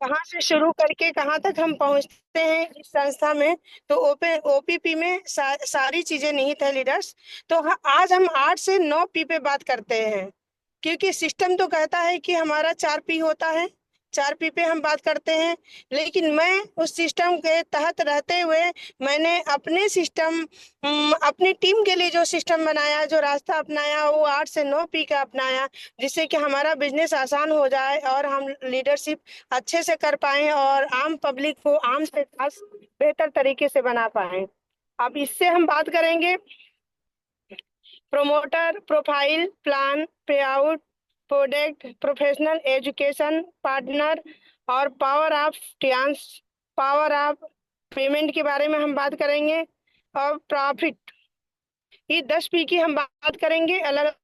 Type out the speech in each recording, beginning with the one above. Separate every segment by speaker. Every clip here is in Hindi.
Speaker 1: कहाँ से शुरू करके कहाँ तक हम पहुंचते हैं इस संस्था में। तो ओपीपी में सारी चीजें निहित है लीडर्स। तो आज हम 8 से 9 पी पे बात करते हैं, क्योंकि सिस्टम तो कहता है कि हमारा 4 पी होता है। 4 पी पे हम बात करते हैं, लेकिन मैं उस सिस्टम के तहत रहते हुए मैंने अपने सिस्टम, अपनी टीम के लिए जो सिस्टम बनाया, जो रास्ता अपनाया, वो 8 से 9 पी का अपनाया, जिससे कि हमारा बिजनेस आसान हो जाए और हम लीडरशिप अच्छे से कर पाए और आम पब्लिक को आम से खास बेहतर तरीके से बना पाए। अब इससे हम बात करेंगे promoter profile, plan, pay out, product, professional education, partner और पावर ऑफ टियान्स, पावर ऑफ पेमेंट के बारे में हम बात करेंगे। और प्रॉफिट, ये 10 पी की हम बात करेंगे अलग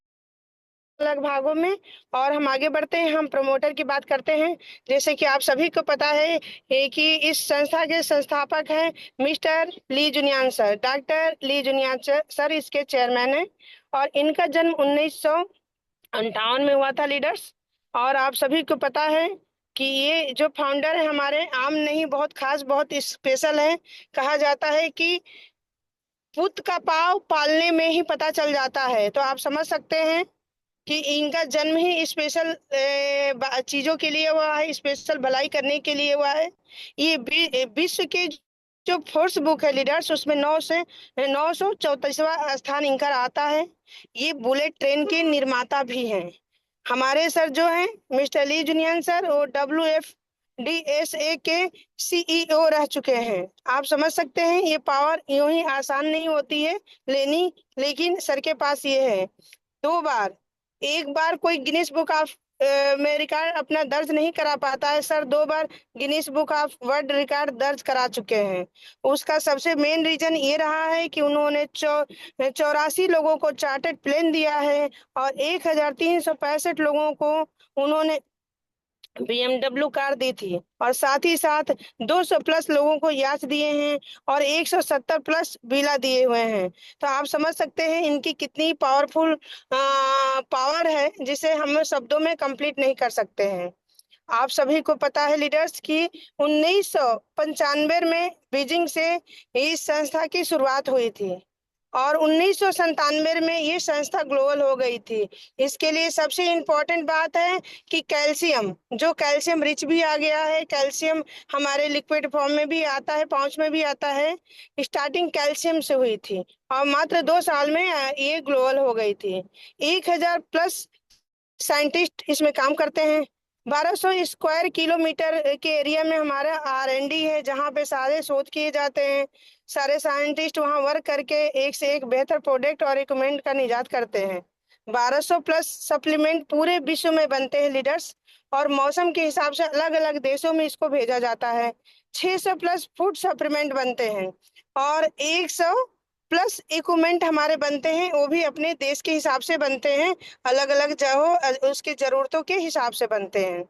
Speaker 1: अलग भागों में। और हम आगे बढ़ते हैं, हम प्रमोटर की बात करते हैं। जैसे कि आप सभी को पता है कि इस संस्था के संस्थापक हैं मिस्टर ली जुनियान सर, डॉक्टर ली जुनियान सर इसके चेयरमैन हैं। और इनका जन्म 1958 में हुआ था लीडर्स। और आप सभी को पता है कि ये जो फाउंडर है हमारे आम नहीं, बहुत खास, बहुत स्पेशल है। कहा जाता है कि पुत का पाव पालने में ही पता चल जाता है। तो आप समझ सकते हैं कि इनका जन्म ही स्पेशल चीजों के लिए हुआ है, स्पेशल भलाई करने के लिए हुआ है। ये विश्व के जो फोर्स बुक है लीडर्स, उसमें 934वां स्थान इनका आता है। ये बुलेट ट्रेन के निर्माता भी हैं। हमारे सर जो हैं मिस्टर ली जुनियन सर, वो WFDSA के CEO रह चुके हैं। आप समझ सकते हैं ये पावर यूं ही आसान नहीं होती है लेनी, लेकिन सर के पास ये है। 2 बार, एक बार कोई गिनीज बुक ऑफ में रिकॉर्ड अपना दर्ज नहीं करा पाता है, sir 2 bar Guinness book of world record दर्ज करा चुके हैं। उसका सबसे मेन रीजन ये रहा है कि उन्होंने 84 लोगों को चार्टर्ड प्लेन दिया है और 1365 लोगों को उन्होंने BMW कार दी थी, और साथ ही साथ 200 प्लस लोगों को याच दिए हैं और 170 प्लस विला दिए हुए हैं। तो आप समझ सकते हैं इनकी कितनी पावरफुल पावर है, जिसे हम शब्दों में कंप्लीट नहीं कर सकते हैं। आप सभी को पता है लीडर्स कि 1995 में बीजिंग से इस संस्था की शुरुआत हुई थी और 1997 में ये संस्था ग्लोबल हो गई थी। इसके लिए सबसे इम्पोर्टेंट बात है कि कैल्शियम, जो कैल्शियम रिच भी आ गया है, कैल्शियम हमारे लिक्विड फॉर्म में भी आता है, पाउच में भी आता है। स्टार्टिंग कैल्शियम से हुई थी और मात्र 2 साल में ये ग्लोबल हो गई थी। 1000 प्लस साइंटिस्ट इसमें काम करते हैं। 1200 स्क्वायर किलोमीटर के एरिया में हमारा R&D है, जहाँ पे सारे शोध किए जाते हैं। सारे साइंटिस्ट वहाँ वर्क करके एक से एक बेहतर प्रोडक्ट और इक्विपमेंट का निजात करते हैं। 1200 प्लस सप्लीमेंट पूरे विश्व में बनते हैं लीडर्स, और मौसम के हिसाब से अलग अलग देशों में इसको भेजा जाता है। 600 प्लस फूड सप्लीमेंट बनते हैं और 100 प्लस इक्विपमेंट हमारे बनते हैं, वो भी अपने देश के हिसाब से बनते हैं, अलग अलग जगहों उसकी जरूरतों के हिसाब से बनते हैं।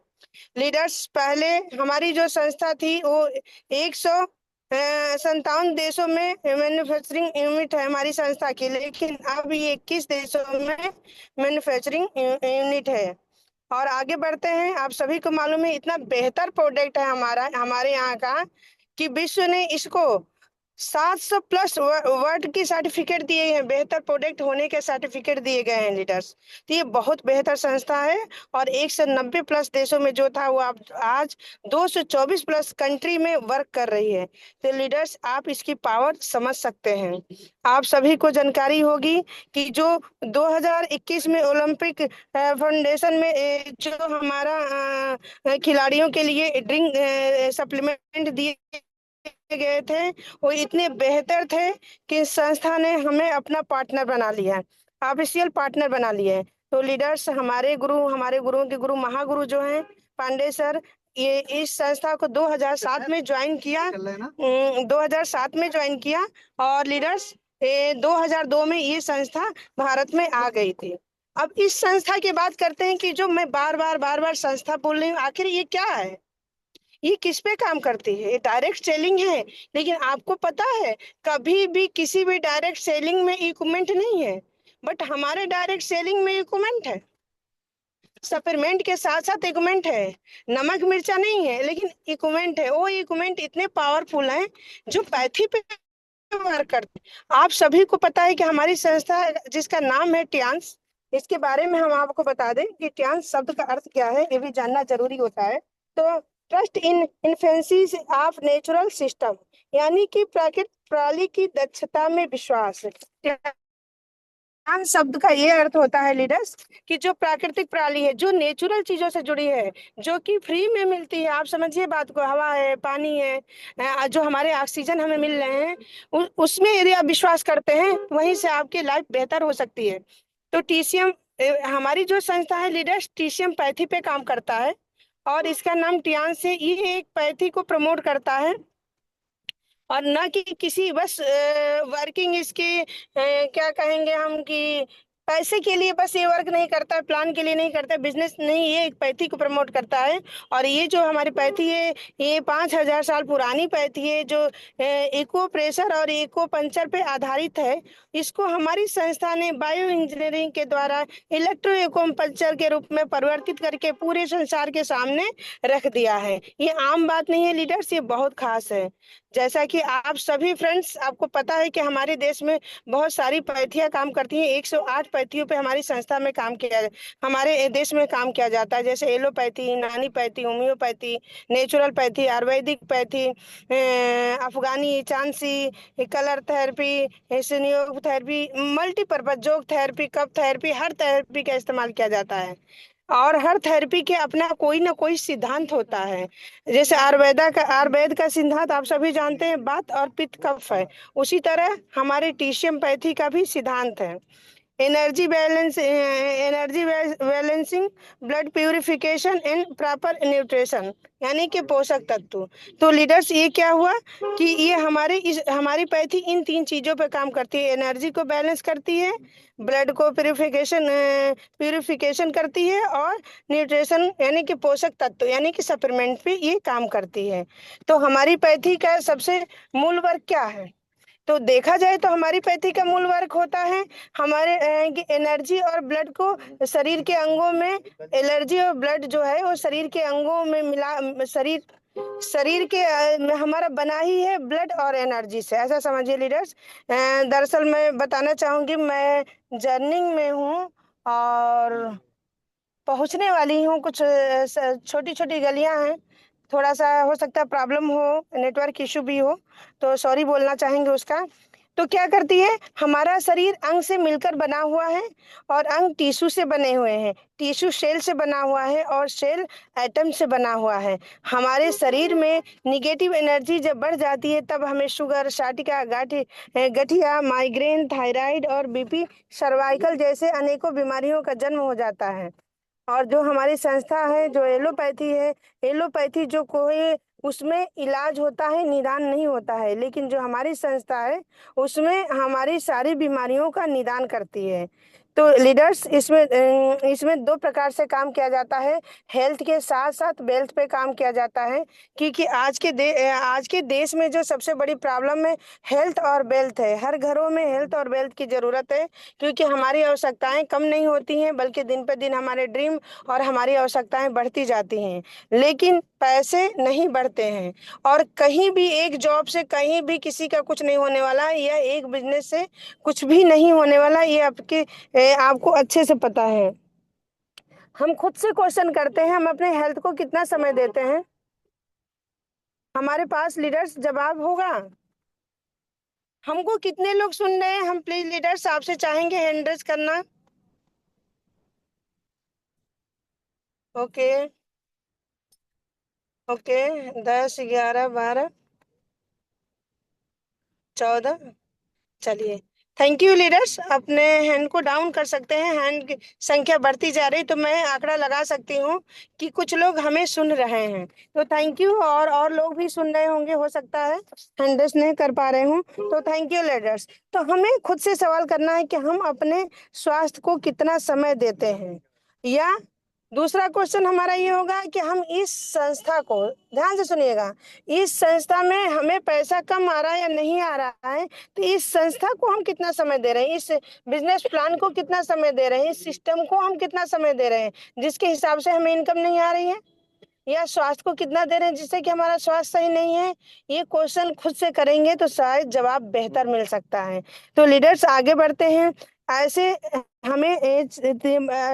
Speaker 1: लीडर्स, पहले हमारी जो संस्था थी वो 157 देशों में मैन्युफैक्चरिंग यूनिट है हमारी संस्था की, लेकिन अब ये 21 देशों में मैन्युफैक्चरिंग यूनिट है। और आगे बढ़ते हैं, आप सभी को मालूम है इतना बेहतर प्रोडक्ट है हमारा, हमारे यहाँ का, कि विश्व ने इसको 700 प्लस वर्ड की सर्टिफिकेट दिए हैं, बेहतर प्रोडक्ट होने के सर्टिफिकेट दिए गए हैं लीडर्स। तो ये बहुत बेहतर संस्था है और 190 प्लस देशों में जो था वो आप आज 224 प्लस कंट्री में वर्क कर रही है। तो लीडर्स, आप इसकी पावर समझ सकते हैं। आप सभी को जानकारी होगी कि जो 2021 में ओलंपिक फाउंडेशन में जो हमारा खिलाड़ियों के लिए ड्रिंक सप्लीमेंट दिए गए थे, वो इतने बेहतर थे कि संस्था ने हमें अपना पार्टनर बना लिया है, ऑफिशियल पार्टनर बना लिया है। तो लीडर्स, हमारे गुरुओं के गुरु महागुरु जो हैं पांडे सर, ये इस संस्था को 2007 में ज्वाइन किया, 2007 में ज्वाइन किया। और लीडर्स, 2002 में ये संस्था भारत में आ गई थी। अब इस संस्था की बात करते हैं कि जो मैं बार बार संस्था बोल रही हूँ, आखिर ये क्या है, ये किस पे काम करती है। ये डायरेक्ट सेलिंग है, लेकिन आपको पता है कभी भी किसी भी डायरेक्ट सेलिंग में इक्विपमेंट नहीं है, बट हमारे डायरेक्ट सेलिंग में इक्विपमेंट है। सप्लीमेंट के साथ साथ इक्विपमेंट है, नमक मिर्चा नहीं है, लेकिन इक्विपमेंट है। वो इक्विपमेंट इतने पावरफुल हैं जो पैथी पे वर्क करते हैं। आप सभी को पता है कि हमारी संस्था जिसका नाम है टियांस, इसके बारे में हम आपको बता दें कि टियांस शब्द का अर्थ क्या है, ये भी जानना जरूरी होता है। तो trust in infancies of natural system, यानी कि प्राकृतिक प्रणाली की दक्षता में विश्वास। ज्ञान शब्द का ये अर्थ होता है लीडर्स कि जो प्राकृतिक प्रणाली है, जो नेचुरल चीजों से जुड़ी है, जो कि फ्री में मिलती है। आप समझिए बात को, हवा है, पानी है, जो हमारे ऑक्सीजन हमें मिल रहे हैं, उसमें यदि आप विश्वास करते हैं वहीं से आपकी लाइफ बेहतर हो सकती है। तो टीसीएम, हमारी जो संस्था है लीडर्स, टीसीएम पैथी पे काम करता है, और इसका नाम टियान से, ये एक पैथी को प्रमोट करता है, और न कि किसी बस वर्किंग इसके क्या कहेंगे हम कि पैसे के लिए बस ये वर्क नहीं करता है, प्लान के लिए नहीं करता है, बिजनेस नहीं, ये एक पैथी को प्रमोट करता है। और ये जो हमारी पैथी है, ये 5,000 साल पुरानी पैथी है, जो इको प्रेशर और इको पंचर पे आधारित है। इसको हमारी संस्था ने बायो इंजीनियरिंग के द्वारा इलेक्ट्रो इको पंचर के रूप में परिवर्तित करके पूरे संसार के सामने रख दिया है। ये आम बात नहीं है लीडर्स, ये बहुत खास है। जैसा कि आप सभी फ्रेंड्स, आपको पता है कि हमारे देश में बहुत सारी पैथियां काम करती हैं। 108 पैथियों पे हमारी संस्था में काम किया, हमारे देश में काम किया जाता है, जैसे allopathy, Unani pathy, homeopathy, natural pathy, Ayurvedic pathy, अफगानी चांसी, कलर थेरेपी, संयोग थेरेपी, मल्टीपर्पज जोग थेरेपी, कप थेरेपी, हर थेरेपी का इस्तेमाल किया जाता है। और हर थेरेपी के अपना कोई ना कोई सिद्धांत होता है। जैसे आयुर्वेद का सिद्धांत आप सभी जानते हैं, वात और पित्त कफ है। उसी तरह हमारे टीशियम पैथी का भी सिद्धांत है, energy balancing, blood purification and proper nutrition, यानी कि पोषक तत्व। तो लीडर्स, ये क्या हुआ कि ये हमारी पैथी इन तीन चीजों पे काम करती है। एनर्जी को बैलेंस करती है, ब्लड को प्यूरिफिकेशन करती है, और न्यूट्रिशन यानी कि पोषक तत्व यानी कि सप्लीमेंट पे ये काम करती है। तो हमारी पैथी का सबसे मूल वर्क क्या है? तो देखा जाए तो हमारी पैथी का मूल वर्क होता है हमारे एनर्जी और ब्लड को शरीर के अंगों में, एनर्जी और ब्लड जो है वो शरीर के अंगों में मिला, शरीर शरीर के में हमारा बना ही है ब्लड और एनर्जी से, ऐसा समझिए लीडर्स। दरअसल मैं बताना चाहूंगी, मैं जर्निंग में हूँ और पहुंचने वाली हूँ। कुछ छोटी छोटी गलियां हैं, थोड़ा सा हो सकता है प्रॉब्लम हो, नेटवर्क इशू भी हो, तो सॉरी बोलना चाहेंगे उसका। तो क्या करती है, हमारा शरीर अंग से मिलकर बना हुआ है, और अंग टिश्यू से बने हुए हैं, टिश्यू सेल से बना हुआ है, और सेल एटम से बना हुआ है। हमारे शरीर में निगेटिव एनर्जी जब बढ़ जाती है, तब हमें शुगर, साटिका, गठिया, माइग्रेन, थायराइड और बीपी, सर्वाइकल जैसे अनेकों बीमारियों का जन्म हो जाता है। और जो हमारी संस्था है, जो एलोपैथी है, एलोपैथी जो कोई उसमें इलाज होता है, निदान नहीं होता है, लेकिन जो हमारी संस्था है उसमें हमारी सारी बीमारियों का निदान करती है। तो लीडर्स, इसमें दो प्रकार से काम किया जाता है, हेल्थ के साथ साथ वेल्थ पे काम किया जाता है। क्योंकि आज के देश में जो सबसे बड़ी प्रॉब्लम है, हेल्थ और वेल्थ है। हर घरों में हेल्थ और वेल्थ की जरूरत है, क्योंकि हमारी आवश्यकताएं कम नहीं होती हैं, बल्कि दिन पे दिन हमारे ड्रीम और हमारी आवश्यकताएं बढ़ती जाती हैं, लेकिन पैसे नहीं बढ़ते हैं। और कहीं भी एक जॉब से कहीं भी किसी का कुछ नहीं होने वाला है, या एक बिजनेस से कुछ भी नहीं होने वाला, ये आपको अच्छे से पता है। हम खुद से क्वेश्चन करते हैं, हम अपने हेल्थ को कितना समय देते हैं? हमारे पास लीडर्स जवाब होगा। हमको कितने लोग सुन रहे हैं? हम प्लीज लीडर्स आपसे चाहेंगे हैंड रेज करना। ओके, ओके, 10, 11, 12, 14, चलिए। थैंक यू लीडर्स, अपने हैंड को डाउन कर सकते हैं। हैंड की संख्या बढ़ती जा रही, तो मैं आंकड़ा लगा सकती हूँ कि कुछ लोग हमें सुन रहे हैं। तो थैंक यू, और लोग भी सुन रहे होंगे, हो सकता है हैंड रेस नहीं कर पा रहे हूँ। तो थैंक यू लीडर्स। तो हमें खुद से सवाल करना है कि हम अपने स्वास्थ्य को कितना समय देते हैं, या दूसरा क्वेश्चन हमारा ये होगा कि हम इस संस्था को, ध्यान से सुनिएगा, इस संस्था में हमें पैसा कम आ रहा है या नहीं आ रहा है, तो इस संस्था को हम कितना समय दे रहे हैं, इस बिजनेस प्लान को कितना समय दे रहे हैं, इस सिस्टम को हम कितना समय दे रहे हैं जिसके हिसाब से हमें इनकम नहीं आ रही है, या स्वास्थ्य को कितना दे रहे हैं जिससे कि हमारा स्वास्थ्य सही नहीं है। ये क्वेश्चन खुद से करेंगे तो शायद जवाब बेहतर मिल सकता है। तो लीडर्स आगे बढ़ते हैं। ऐसे हमें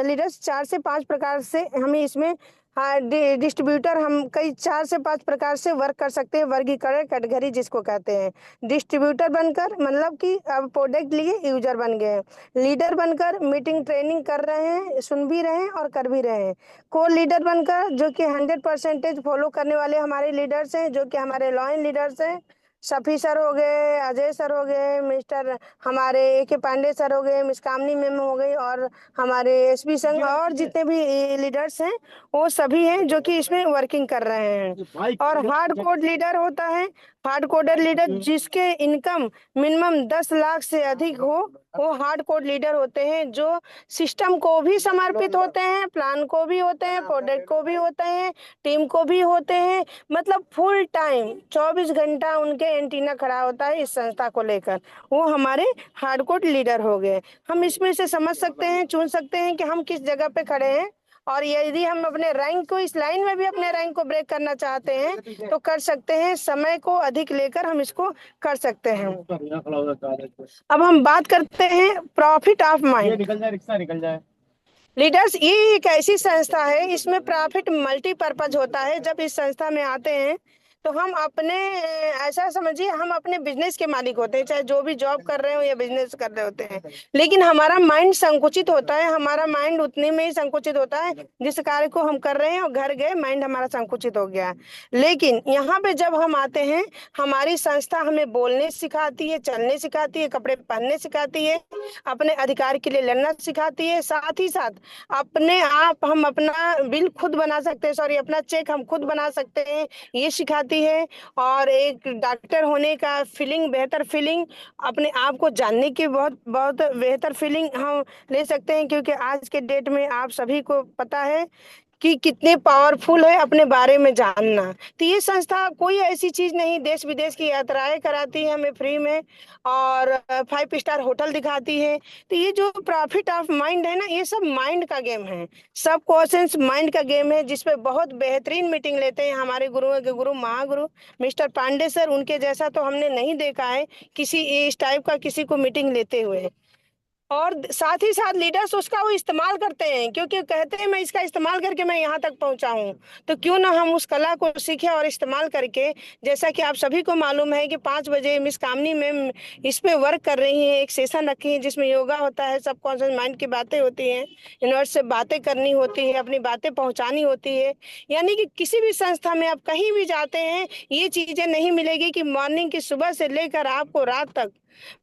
Speaker 1: लीडर्स 4 से 5 प्रकार से हमें इसमें, हाँ, डिस्ट्रीब्यूटर हम कई 4 से 5 प्रकार से वर्क कर सकते हैं, वर्गीकरण कैटेगरी जिसको कहते हैं। डिस्ट्रीब्यूटर बनकर, मतलब कि अब प्रोडक्ट लिए यूजर बन गए हैं। लीडर बनकर मीटिंग ट्रेनिंग कर रहे हैं, सुन भी रहे हैं और कर भी रहे हैं। को लीडर बनकर, जो कि 100% फॉलो करने वाले हमारे लीडर्स हैं, जो कि हमारे लॉइन लीडर्स हैं। शफी सर हो गए, अजय सर हो गए, मिस्टर हमारे AK पांडे सर हो गए, मिस कामनी मैम हो गई, और हमारे SP संघ और जितने भी लीडर्स हैं वो सभी हैं जो कि इसमें वर्किंग कर रहे हैं। और हार्ड कोड लीडर होता है, हार्ड कोडर लीडर जिसके इनकम मिनिमम 10 लाख से अधिक हो, वो हार्ड कोड लीडर होते हैं, जो सिस्टम को भी समर्पित होते हैं, प्लान को भी होते हैं, प्रोडक्ट को भी होते हैं, टीम को भी होते हैं। मतलब फुल टाइम 24 घंटा उनके एंटीना खड़ा होता है इस संस्था को लेकर। वो हमारे हार्ड कोड लीडर हो गए। हम इसमें से समझ सकते हैं, चुन सकते हैं कि हम किस जगह पे खड़े हैं, और यदि हम अपने रैंक को, इस लाइन में भी अपने रैंक को ब्रेक करना चाहते हैं तो कर सकते हैं। समय को अधिक लेकर हम इसको कर सकते हैं। अब हम बात करते हैं प्रॉफिट ऑफ माइंड।
Speaker 2: निकल जाए, रिक्शा निकल जाए।
Speaker 1: लीडर्स, ये एक ऐसी संस्था है, इसमें प्रॉफिट मल्टीपर्पज होता है। जब इस संस्था में आते हैं तो हम अपने, ऐसा समझिए हम अपने बिजनेस के मालिक होते हैं, चाहे जो भी जॉब कर रहे हो या बिजनेस कर रहे होते हैं। लेकिन हमारा माइंड संकुचित होता है, हमारा माइंड उतने में ही संकुचित होता है जिस कार्य को हम कर रहे हैं, और घर गए माइंड हमारा संकुचित हो गया। लेकिन यहाँ पे जब हम आते हैं, हमारी संस्था हमें बोलने सिखाती है, चलने सिखाती है, कपड़े पहनने सिखाती है, अपने अधिकार के लिए लड़ना सिखाती है। साथ ही साथ अपने आप हम अपना बिल खुद बना सकते हैं, सॉरी, अपना चेक हम खुद बना सकते हैं, ये सिखाती है। और एक डॉक्टर होने का फीलिंग, बेहतर फीलिंग, अपने आप को जानने की बहुत बहुत बेहतर फीलिंग हम ले सकते हैं, क्योंकि आज के डेट में आप सभी को पता है कि कितने पावरफुल है अपने बारे में जानना। तो ये संस्था कोई ऐसी चीज नहीं, देश विदेश की यात्राएं कराती है हमें फ्री में, और 5 स्टार होटल दिखाती है। तो ये जो प्रॉफिट ऑफ माइंड है ना, ये सब माइंड का गेम है, सब क्वेश्चंस माइंड का गेम है, जिसपे बहुत बेहतरीन मीटिंग लेते हैं हमारे गुरुओं के गुरु, महागुरु मिस्टर पांडे सर। उनके जैसा तो हमने नहीं देखा है किसी इस टाइप का किसी को मीटिंग लेते हुए। और साथ ही साथ लीडर्स उसका वो इस्तेमाल करते हैं, क्योंकि कहते हैं मैं इसका इस्तेमाल करके मैं यहाँ तक पहुंचा हूँ। तो क्यों ना हम उस कला को सीखें और इस्तेमाल करके, जैसा कि आप सभी को मालूम है कि 5 बजे मिस कामनी में इस पे वर्क कर रही हैं, एक सेशन रखी है जिसमें योगा होता है, सबकॉन्शियस माइंड की बातें होती हैं, यूनिवर्स से बातें करनी होती है, अपनी बातें पहुंचानी होती है। यानी कि किसी भी संस्था में आप कहीं भी जाते हैं, ये चीजें नहीं मिलेगी कि मॉर्निंग की सुबह से लेकर आपको रात तक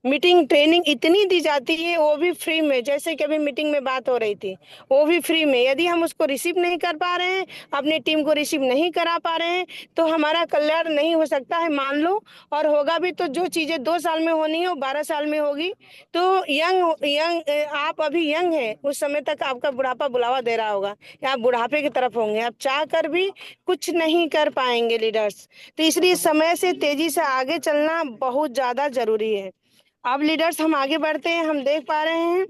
Speaker 1: मीटिंग ट्रेनिंग इतनी दी जाती है, वो भी फ्री में। जैसे कि अभी मीटिंग में बात हो रही थी, वो भी फ्री में। यदि हम उसको रिसीव नहीं कर पा रहे हैं, अपनी टीम को रिसीव नहीं करा पा रहे हैं, तो हमारा कल्याण नहीं हो सकता है, मान लो। और होगा भी तो जो चीजें 2 साल में होनी है वो 12 साल में होगी। तो यंग यंग आप अभी यंग है, उस समय तक आपका बुढ़ापा बुलावा दे रहा होगा, या आप बुढ़ापे की तरफ होंगे, आप चाह कर भी कुछ नहीं कर पाएंगे लीडर्स। तो इसलिए समय से तेजी से आगे चलना बहुत ज्यादा जरूरी है। अब लीडर्स हम आगे बढ़ते हैं, हम देख पा रहे हैं,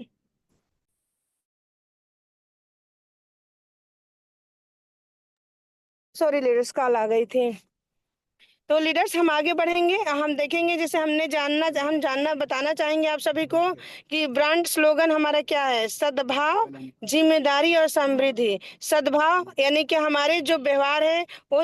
Speaker 1: सॉरी लीडर्स कॉल आ गई थी। तो लीडर्स हम आगे बढ़ेंगे, हम देखेंगे, जैसे हम जानना बताना चाहेंगे आप सभी को कि ब्रांड स्लोगन हमारा क्या है, सद्भाव, जिम्मेदारी और समृद्धि। सद्भाव यानी कि हमारे जो व्यवहार है वो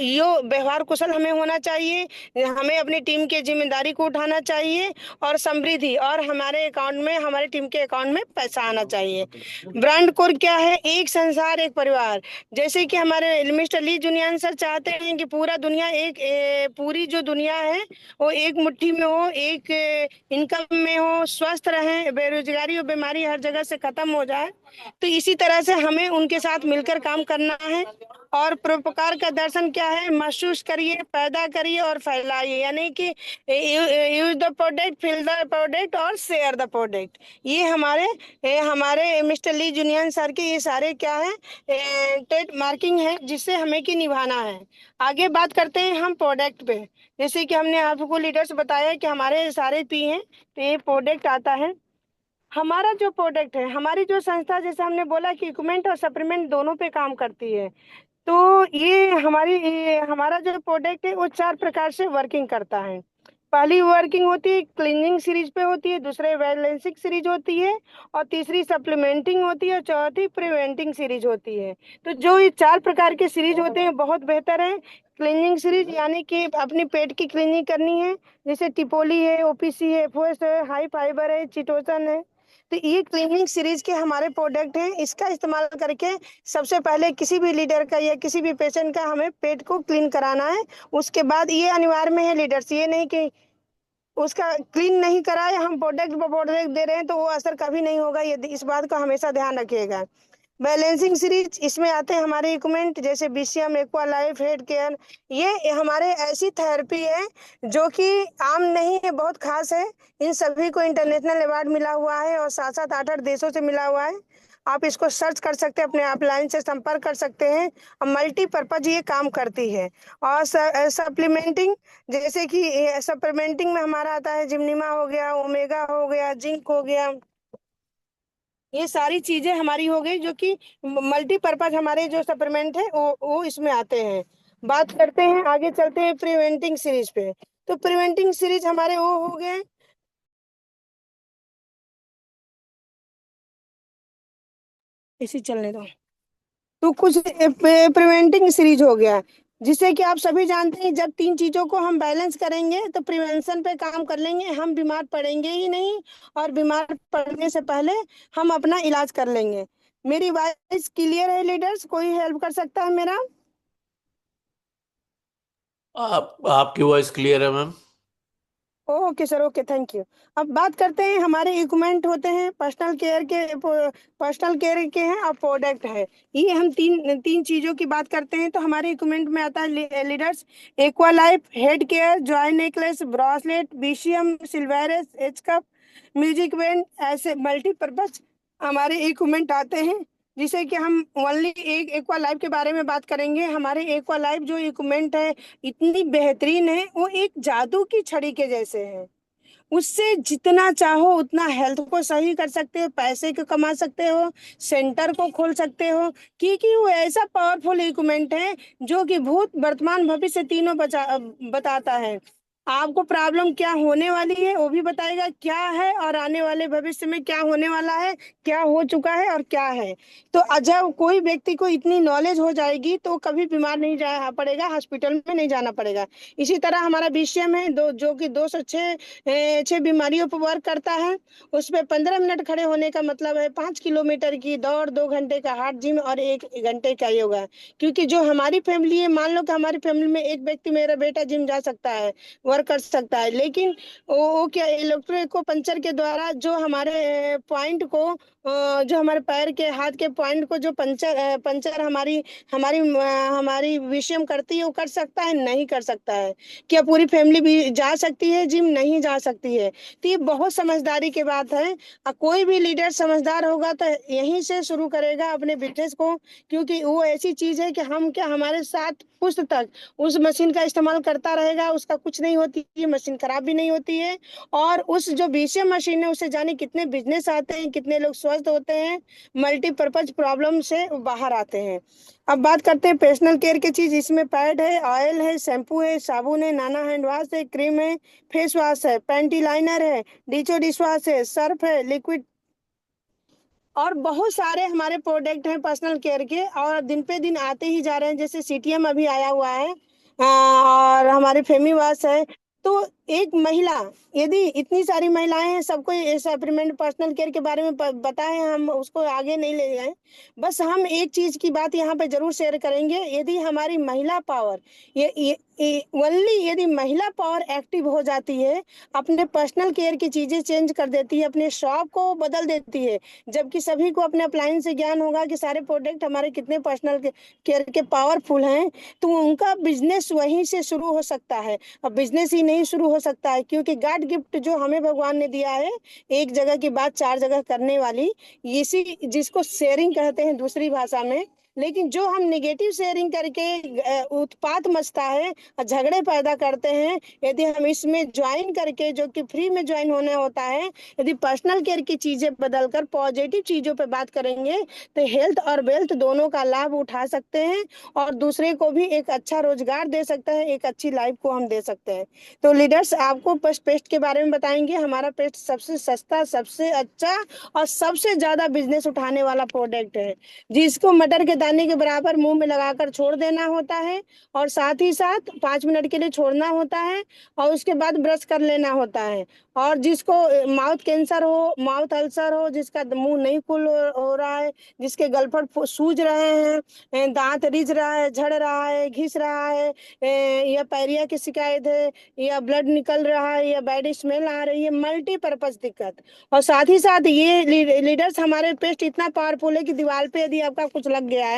Speaker 1: यो व्यवहार कुशल हमें होना चाहिए, हमें अपनी टीम के जिम्मेदारी को उठाना चाहिए, और समृद्धि, और हमारे अकाउंट में, हमारे टीम के अकाउंट में पैसा आना चाहिए। ब्रांड कोर क्या है, एक संसार एक परिवार। जैसे कि हमारे मिस्टर ली जुनियान सर चाहते हैं कि पूरा दुनिया एक पूरी जो दुनिया है वो एक मुट्ठी में हो, एक इनकम में हो, स्वस्थ रहें, बेरोजगारी और बीमारी हर जगह से खत्म हो जाए। तो इसी तरह से हमें उनके साथ मिलकर काम करना है। और परोपकार का दर्शन क्या है? महसूस करिए, पैदा करिए और फैलाइए, यानी कि use the product, feel the product और शेयर द प्रोडक्ट। ये हमारे मिस्टर ली जुनियन सर के ये सारे क्या है, ट्रेड मार्किंग है जिससे हमें की निभाना है। आगे बात करते हैं हम प्रोडक्ट पे। जैसे कि हमने आपको लीडर्स बताया कि हमारे सारे पी हैं, तो ये प्रोडक्ट आता है। हमारा जो प्रोडक्ट है, हमारी जो संस्था, जैसे हमने बोला कि इक्विपमेंट और सप्लीमेंट दोनों पे काम करती है। तो ये हमारा जो प्रोडक्ट है वो चार प्रकार से वर्किंग करता है। पहली वर्किंग होती है क्लीनिंग सीरीज पे होती है, दूसरे बैलेंसिंग सीरीज होती है, और तीसरी सप्लीमेंटिंग होती है, और चौथी प्रिवेंटिंग सीरीज होती है। तो जो ये चार प्रकार के सीरीज होते हैं बहुत बेहतर है। क्लीनिंग सीरीज यानी कि अपनी पेट की क्लीनिंग करनी है, जैसे टिपोली है, ओपीसी है, एफओएस है, हाई फाइबर है, चिटोसन है। तो ये क्लीनिंग सीरीज के हमारे प्रोडक्ट हैं। इसका इस्तेमाल करके सबसे पहले किसी भी लीडर का या किसी भी पेशेंट का हमें पेट को क्लीन कराना है। उसके बाद ये अनिवार्य में है लीडर्स, ये नहीं कि उसका क्लीन नहीं कराए हम प्रोडक्ट दे रहे हैं तो वो असर कभी नहीं होगा। ये इस बात का हमेशा ध्यान रखिएगा। बैलेंसिंग सीरीज, इसमें आते हैं हमारे इक्विपमेंट जैसे BCM, aqua life, head care. ये हमारे ऐसी थेरेपी है जो कि आम नहीं है, बहुत खास है। इन सभी को इंटरनेशनल अवार्ड मिला हुआ है और सात सात आठ आठ देशों से मिला हुआ है। आप इसको सर्च कर सकते हैं, अपने अपलाइन से संपर्क कर सकते हैं। और मल्टीपर्पज ये काम करती है। और सप्लीमेंटिंग, जैसे कि सप्लीमेंटिंग में हमारा आता है जिम्नीमा हो गया, ओमेगा हो गया, जिंक हो गया। ये सारी चीजें हमारी हो गई जो कि मल्टीपर्पज हमारे जो सप्लीमेंट है वो इसमें आते हैं। बात करते हैं, आगे चलते हैं प्रिवेंटिंग सीरीज पे। तो प्रिवेंटिंग सीरीज हमारे वो हो गए, इसी चलने दो। तो कुछ प्रिवेंटिंग सीरीज हो गया, जिससे कि आप सभी जानते हैं जब तीन चीजों को हम बैलेंस करेंगे तो प्रिवेंशन पे काम कर लेंगे, हम बीमार पड़ेंगे ही नहीं। और बीमार पड़ने से पहले हम अपना इलाज कर लेंगे। मेरी वॉइस क्लियर है लीडर्स? कोई हेल्प कर सकता है मेरा?
Speaker 2: आप आपकी वॉइस क्लियर है ma'am.
Speaker 1: Okay sir, okay, thank you. अब बात करते हैं, हमारे इक्विपमेंट होते हैं पर्सनल केयर के हैं और प्रोडक्ट है। ये हम तीन तीन चीजों की बात करते हैं। तो हमारे इक्विपमेंट में आता है leaders, aqua life, head care, joy necklace, bracelet, BCM, सिल्वेरस, एच कप, म्यूजिक बैंड, ऐसे मल्टीपर्पज हमारे इक्विपमेंट आते हैं। जिसे कि हम ओनली एक एक्वा लाइफ के बारे में बात करेंगे। हमारे एक्वा लाइफ जो इक्विपमेंट है इतनी बेहतरीन है, वो एक जादू की छड़ी के जैसे है। उससे जितना चाहो उतना हेल्थ को सही कर सकते हो, पैसे को कमा सकते हो, सेंटर को खोल सकते हो। क्योंकि वो ऐसा पावरफुल इक्विपमेंट है जो कि भूत, वर्तमान, भविष्य तीनों बताता है। आपको प्रॉब्लम क्या होने वाली है वो भी बताएगा क्या है, और आने वाले भविष्य में क्या होने वाला है, क्या हो चुका है और क्या है। तो जब कोई व्यक्ति को इतनी नॉलेज हो जाएगी तो कभी बीमार नहीं जा पड़ेगा, हॉस्पिटल में नहीं जाना पड़ेगा। इसी तरह हमारा बीसीएम है जो कि 206 बीमारियों पर वर्क करता है। उसमें 15 मिनट खड़े होने का मतलब है 5 किलोमीटर की दौड़, 2 घंटे का हार्ट जिम और 1 घंटे का योगा। क्योंकि जो हमारी फैमिली है, मान लो कि हमारी फैमिली में एक व्यक्ति, मेरा बेटा जिम जा सकता है, वर्क कर सकता है, लेकिन वो क्या, इलेक्ट्रिक को पंचर के द्वारा जो हमारे पॉइंट को, जो हमारे पैर के, हाथ के पॉइंट को जो पंचर हमारी हमारी हमारी विषम करती है, वो कर सकता है? नहीं कर सकता है। क्या पूरी फैमिली भी जा सकती है जिम? नहीं जा सकती है। तो ये बहुत समझदारी की बात है। कोई भी लीडर समझदार होगा तो यहीं से शुरू करेगा अपने बिजनेस को। क्योंकि वो ऐसी चीज है कि हम क्या, हमारे साथ पुश्त तक उस मशीन का इस्तेमाल करता रहेगा, उसका कुछ नहीं होती है, मशीन खराब भी नहीं होती है। और उस जो बीसीएम मशीन है उससे जाने कितने बिजनेस आते हैं, कितने लोग स्वस्थ होते हैं, मल्टीपर्पज प्रॉब्लम से बाहर आते हैं। अब बात करते हैं पर्सनल केयर की चीज। इसमें पैड है, ऑयल है, शैम्पू है, साबुन है, नाना हैंड वॉश है, क्रीम है, फेस वॉश है, पैंटी लाइनर है, डीचो डिश वॉश है, सर्फ है, लिक्विड, और बहुत सारे हमारे प्रोडक्ट हैं पर्सनल केयर के, और दिन पे दिन आते ही जा रहे हैं। जैसे सीटीएम अभी आया हुआ है, और हमारे फेमी वॉश है। तो एक महिला, यदि इतनी सारी महिलाएं हैं, सबको ये सप्लीमेंट पर्सनल केयर के बारे में पता है, हम उसको आगे नहीं ले गए। बस हम एक चीज की बात यहाँ पे जरूर शेयर करेंगे, यदि हमारी महिला पावर, ये ओनली यदि महिला पावर एक्टिव हो जाती है, अपने पर्सनल केयर की चीजें चेंज कर देती है, अपने शॉप को बदल देती है, जबकि सभी को अपने अप्लायंस से ज्ञान होगा कि सारे प्रोडक्ट हमारे कितने पर्सनल केयर के पावरफुल हैं, तो उनका बिजनेस वहीं से शुरू हो सकता है। अब बिजनेस ही नहीं शुरू हो सकता है, क्योंकि गॉड गिफ्ट जो हमें भगवान ने दिया है, एक जगह की बात चार जगह करने वाली, इसी जिसको शेयरिंग कहते हैं दूसरी भाषा में। लेकिन जो हम नेगेटिव शेयरिंग करके उत्पात मचता है और झगड़े पैदा करते हैं, यदि हम इसमें ज्वाइन करके, जो कि फ्री में ज्वाइन होना होता है, यदि पर्सनल केयर की चीजें बदलकर पॉजिटिव चीजों पे बात करेंगे, तो हेल्थ और वेल्थ दोनों का लाभ उठा सकते हैं और दूसरे को भी एक अच्छा रोजगार दे सकते हैं, एक अच्छी लाइफ को हम दे सकते हैं। तो लीडर्स, आपको बस पेस्ट के बारे में बताएंगे। हमारा पेस्ट सबसे सस्ता, सबसे अच्छा और सबसे ज्यादा बिजनेस उठाने वाला प्रोडक्ट है, जिसको मटर के दाने के बराबर मुंह में लगाकर छोड़ देना होता है, और साथ ही साथ 5 मिनट के लिए छोड़ना होता है, और उसके बाद ब्रश कर लेना होता है। और जिसको माउथ कैंसर हो, माउथ अल्सर हो, जिसका मुंह नहीं खुल हो रहा है, जिसके गलफड़ सूज रहे हैं, दांत रिज रहा है, झड़ रहा है, घिस रहा है, या पायरिया की शिकायत है, या ब्लड निकल रहा है, या बैड स्मेल आ रही है, मल्टीपर्पज दिक्कत। और साथ ही साथ ये लीडर्स, हमारे पेस्ट इतना पावरफुल है कि दीवार पे यदि आपका कुछ लग गया है,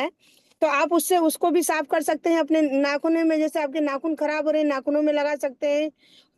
Speaker 1: तो आप उससे उसको भी साफ कर सकते हैं अपने नाखूनों में। जैसे आपके नाखून खराब हो रहे हैं, नाखूनों में लगा सकते हैं।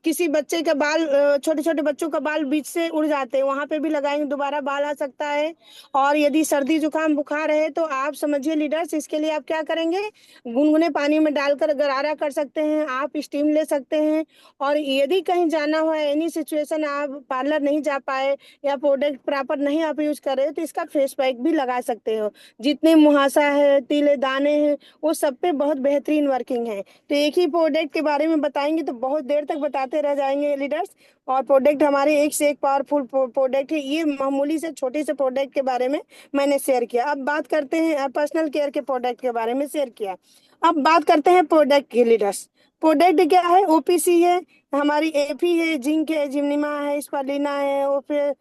Speaker 1: किसी बच्चे का बाल, छोटे छोटे बच्चों का बाल बीच से उड़ जाते हैं, वहां पे भी लगाएंगे, दोबारा बाल आ सकता है। और यदि सर्दी जुकाम बुखार है, तो आप समझिए लीडर्स, इसके लिए आप क्या करेंगे, गुनगुने पानी में डालकर गरारा कर सकते हैं, आप स्टीम ले सकते हैं। और यदि कहीं जाना हो, एनी सिचुएशन, आप पार्लर नहीं जा पाए या प्रोडक्ट प्रॉपर नहीं आप यूज कर रहे हो, तो इसका फेस पैक भी लगा सकते हो। जितने मुहासा है, तिले दाने हैं, वो सब पे बहुत बेहतरीन वर्किंग है। तो एक ही प्रोडक्ट के बारे में बताएंगे तो बहुत देर तक बताते रह जाएंगे लीडर्स। और प्रोडक्ट हमारे एक से एक पावरफुल प्रोडक्ट है। ये मामूली से छोटे से प्रोडक्ट के बारे में मैंने शेयर किया। अब बात करते हैं पर्सनल केयर के प्रोडक्ट के बारे में शेयर किया। अब बात करते हैं प्रोडक्ट के लीडर्स। प्रोडक्ट क्या है, ओपीसी है, हमारी एफी है, जिंक है, जिम्निमा है, स्पालिना है, और फिर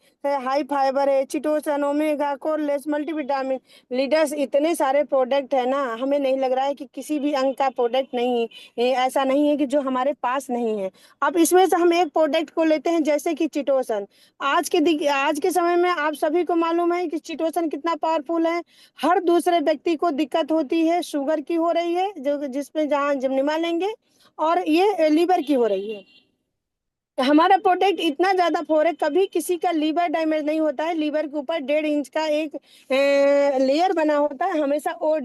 Speaker 1: हाई फाइबर है, chitosan, omega, coreless, multivitamin. Leaders, इतने सारे प्रोडक्ट है ना, हमें नहीं लग रहा है कि किसी भी अंग का प्रोडक्ट नहीं, ऐसा नहीं है कि जो हमारे पास नहीं है। अब इसमें से हम एक प्रोडक्ट को लेते हैं, जैसे कि चिटोसन। आज के समय में आप सभी को मालूम है कि चिटोसन कितना पावरफुल है। हर दूसरे व्यक्ति को दिक्कत होती है, शुगर की हो रही है, जो जिसमें जहाँ जिम्निमा लेंगे, और ये लीवर की हो रही है। हमारा प्रोडक्ट इतना ज्यादा फोर है, कभी किसी का लीवर डैमेज नहीं होता है। लीवर के ऊपर 1.5 इंच का एक लेयर बना होता है, हमेशा ओ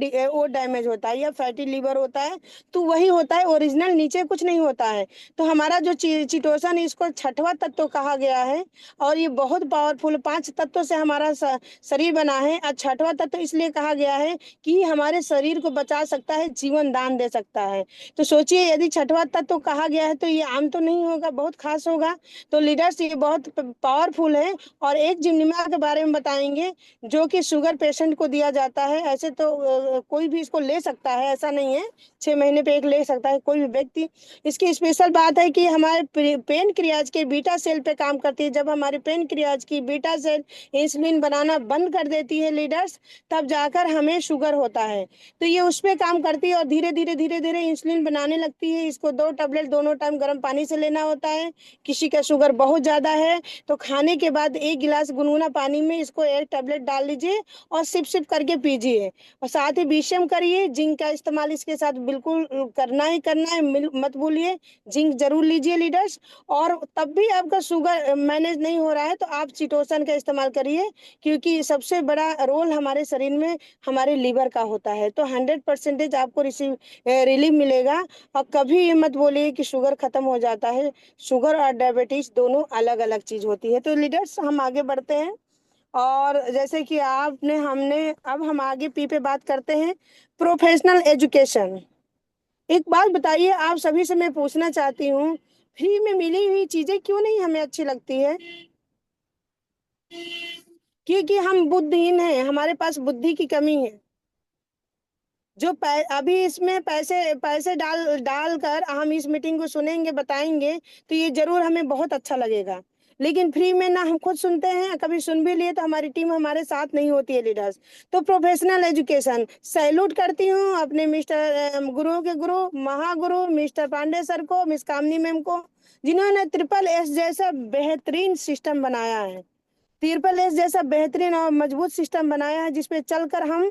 Speaker 1: डैमेज होता है, या फैटी लीवर होता है तो वही होता है, ओरिजिनल नीचे कुछ नहीं होता है। तो हमारा जो चिटोसन है, इसको छठवां तत्व कहा गया है। और ये बहुत पावरफुल, 5 तत्वों से हमारा शरीर बना है, और छठवां तत्व इसलिए कहा गया है कि हमारे शरीर को बचा सकता है, जीवन दान दे सकता है। तो सोचिए, यदि छठवां तत्व कहा गया है, तो ये आम तो नहीं होगा, बहुत खास होगा। तो लीडर्स, ये बहुत पावरफुल है। और एक जिम्निमा के बारे में बताएंगे, जो कि शुगर पेशेंट को दिया जाता है। ऐसे तो कोई भी इसको ले सकता है, ऐसा नहीं है, 6 महीने पे एक ले सकता है कोई भी व्यक्ति। इसकी स्पेशल बात है कि हमारे पेन क्रियाज के बीटा सेल पे काम करती है। जब हमारे पेन क्रियाज की बीटा सेल इंसुलिन बनाना बंद कर देती है लीडर्स, तब जाकर हमें शुगर होता है। तो ये उस पे काम करती है, और धीरे धीरे धीरे धीरे इंसुलिन बनाने लगती है। इसको 2 टैबलेट दोनों टाइम गर्म पानी से लेना होता है। किसी का शुगर बहुत ज्यादा है, तो खाने के बाद 1 गिलास गुनगुना पानी में इसको 1 टैबलेट डाल लीजिए, और सिप सिप करके पीजिए। और साथ ही बीसीएम करिए, जिंक का इस्तेमाल इसके साथ बिल्कुल करना ही करना है, मत भूलिए, जिंक जरूर लीजिए लीडर्स। और तब भी आपका शुगर मैनेज नहीं हो रहा है, तो आप चिटोसन का इस्तेमाल करिए, क्योंकि सबसे बड़ा रोल हमारे शरीर में हमारे लीवर का होता है। तो 100% आपको रिलीफ मिलेगा। और कभी ये मत बोलिए कि शुगर खत्म हो जाता है। शुगर और डायबिटीज दोनों अलग अलग चीज होती है। तो लीडर्स, हम आगे बढ़ते हैं। और जैसे कि आपने हमने अब हम आगे पी पे बात करते हैं, प्रोफेशनल एजुकेशन। एक बात बताइए, आप सभी से मैं पूछना चाहती हूँ, फ्री में मिली हुई चीजें क्यों नहीं हमें अच्छी लगती है? क्योंकि हम बुद्धिहीन हैं, हमारे पास बुद्धि की कमी है। जो अभी इसमें पैसे पैसे डाल डाल कर हम इस मीटिंग को सुनेंगे, बताएंगे, तो ये जरूर हमें बहुत अच्छा लगेगा। लेकिन फ्री में ना हम खुद सुनते हैं, कभी सुन भी लिए तो हमारी टीम हमारे साथ नहीं होती है लीडर्स। तो प्रोफेशनल एजुकेशन सैल्यूट करती हूँ अपने मिस्टर गुरुओं के गुरु, महागुरु मिस्टर पांडे सर को, मिस कामनी मैम को, जिन्होंने ट्रिपल एस जैसा बेहतरीन सिस्टम बनाया है। ट्रिपल एस जैसा बेहतरीन और मजबूत सिस्टम बनाया है जिसपे चलकर हम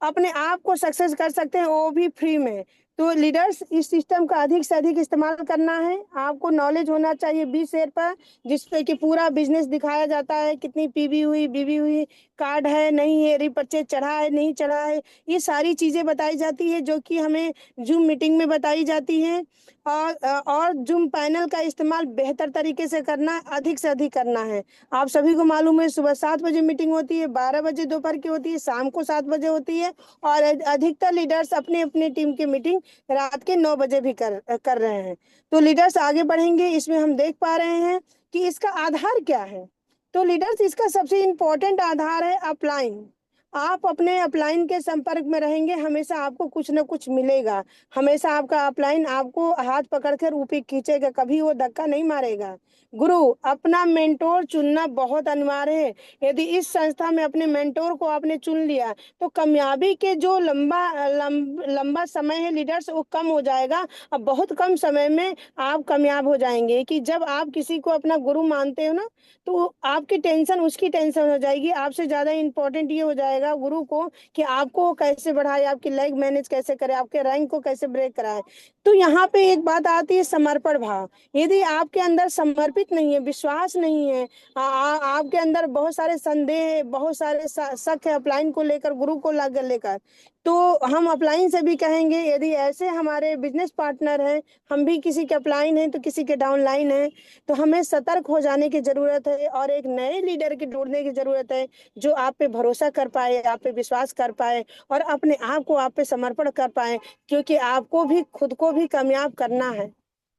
Speaker 1: अपने आप को सक्सेस कर सकते हैं, वो भी फ्री में। तो लीडर्स, इस सिस्टम का अधिक से अधिक इस्तेमाल करना है। आपको नॉलेज होना चाहिए 20 शेयर पर, जिसपे कि पूरा बिजनेस दिखाया जाता है, कितनी पीवी हुई, बीवी हुई, कार्ड है नहीं है, रिपर्चेज चढ़ा है नहीं चढ़ा है, ये सारी चीजें बताई जाती है जो कि हमें जूम मीटिंग में बताई जाती है। और जूम पैनल का इस्तेमाल बेहतर तरीके से करना, अधिक से अधिक करना है। आप सभी को मालूम है सुबह 7 बजे मीटिंग होती है, 12 बजे दोपहर की होती है, शाम को 7 बजे होती है, और अधिकतर लीडर्स अपने अपने टीम की मीटिंग रात के 9 बजे भी कर रहे हैं। तो लीडर्स आगे बढ़ेंगे, इसमें हम देख पा रहे हैं कि इसका आधार क्या है। तो लीडर्स, इसका सबसे इम्पोर्टेंट आधार है अपलाइन। आप अपने अपलाइन के संपर्क में रहेंगे, हमेशा आपको कुछ ना कुछ मिलेगा। हमेशा आपका अपलाइन आपको हाथ पकड़कर ऊपर खींचेगा, कभी वो धक्का नहीं मारेगा। गुरु, अपना मेंटोर चुनना बहुत अनिवार्य है। यदि इस संस्था में अपने मेंटोर को आपने चुन लिया तो कामयाबी के जो लंबा समय है लीडर्स, वो कम हो जाएगा। अब बहुत कम समय में आप कामयाब हो जाएंगे। कि जब आप किसी को अपना गुरु मानते हो ना, तो आपकी टेंशन उसकी टेंशन हो जाएगी। आपसे ज्यादा इंपॉर्टेंट ये हो जाएगा गुरु को कि आपको कैसे बढ़ाए, आपकी लाइफ मैनेज कैसे करे, आपके रैंक को कैसे ब्रेक कराए। तो यहाँ पे एक बात आती है समर्पण भाव। यदि आपके अंदर समर्पित नहीं है, विश्वास नहीं है, आपके अंदर बहुत सारे संदेह है, बहुत सारे शक है अपलाइन को लेकर, गुरु को लेकर, तो हम अपलाइन से भी कहेंगे, यदि ऐसे हमारे बिजनेस पार्टनर हैं, हम भी किसी के अपलाइन हैं तो किसी के डाउनलाइन हैं, तो हमें सतर्क हो जाने की जरूरत है और एक नए लीडर की ढूंढने की जरूरत है जो आप पे भरोसा कर पाए, आप पे विश्वास कर पाए और अपने आप को आप पे समर्पण कर पाए। क्योंकि आपको भी खुद को भी कामयाब करना है।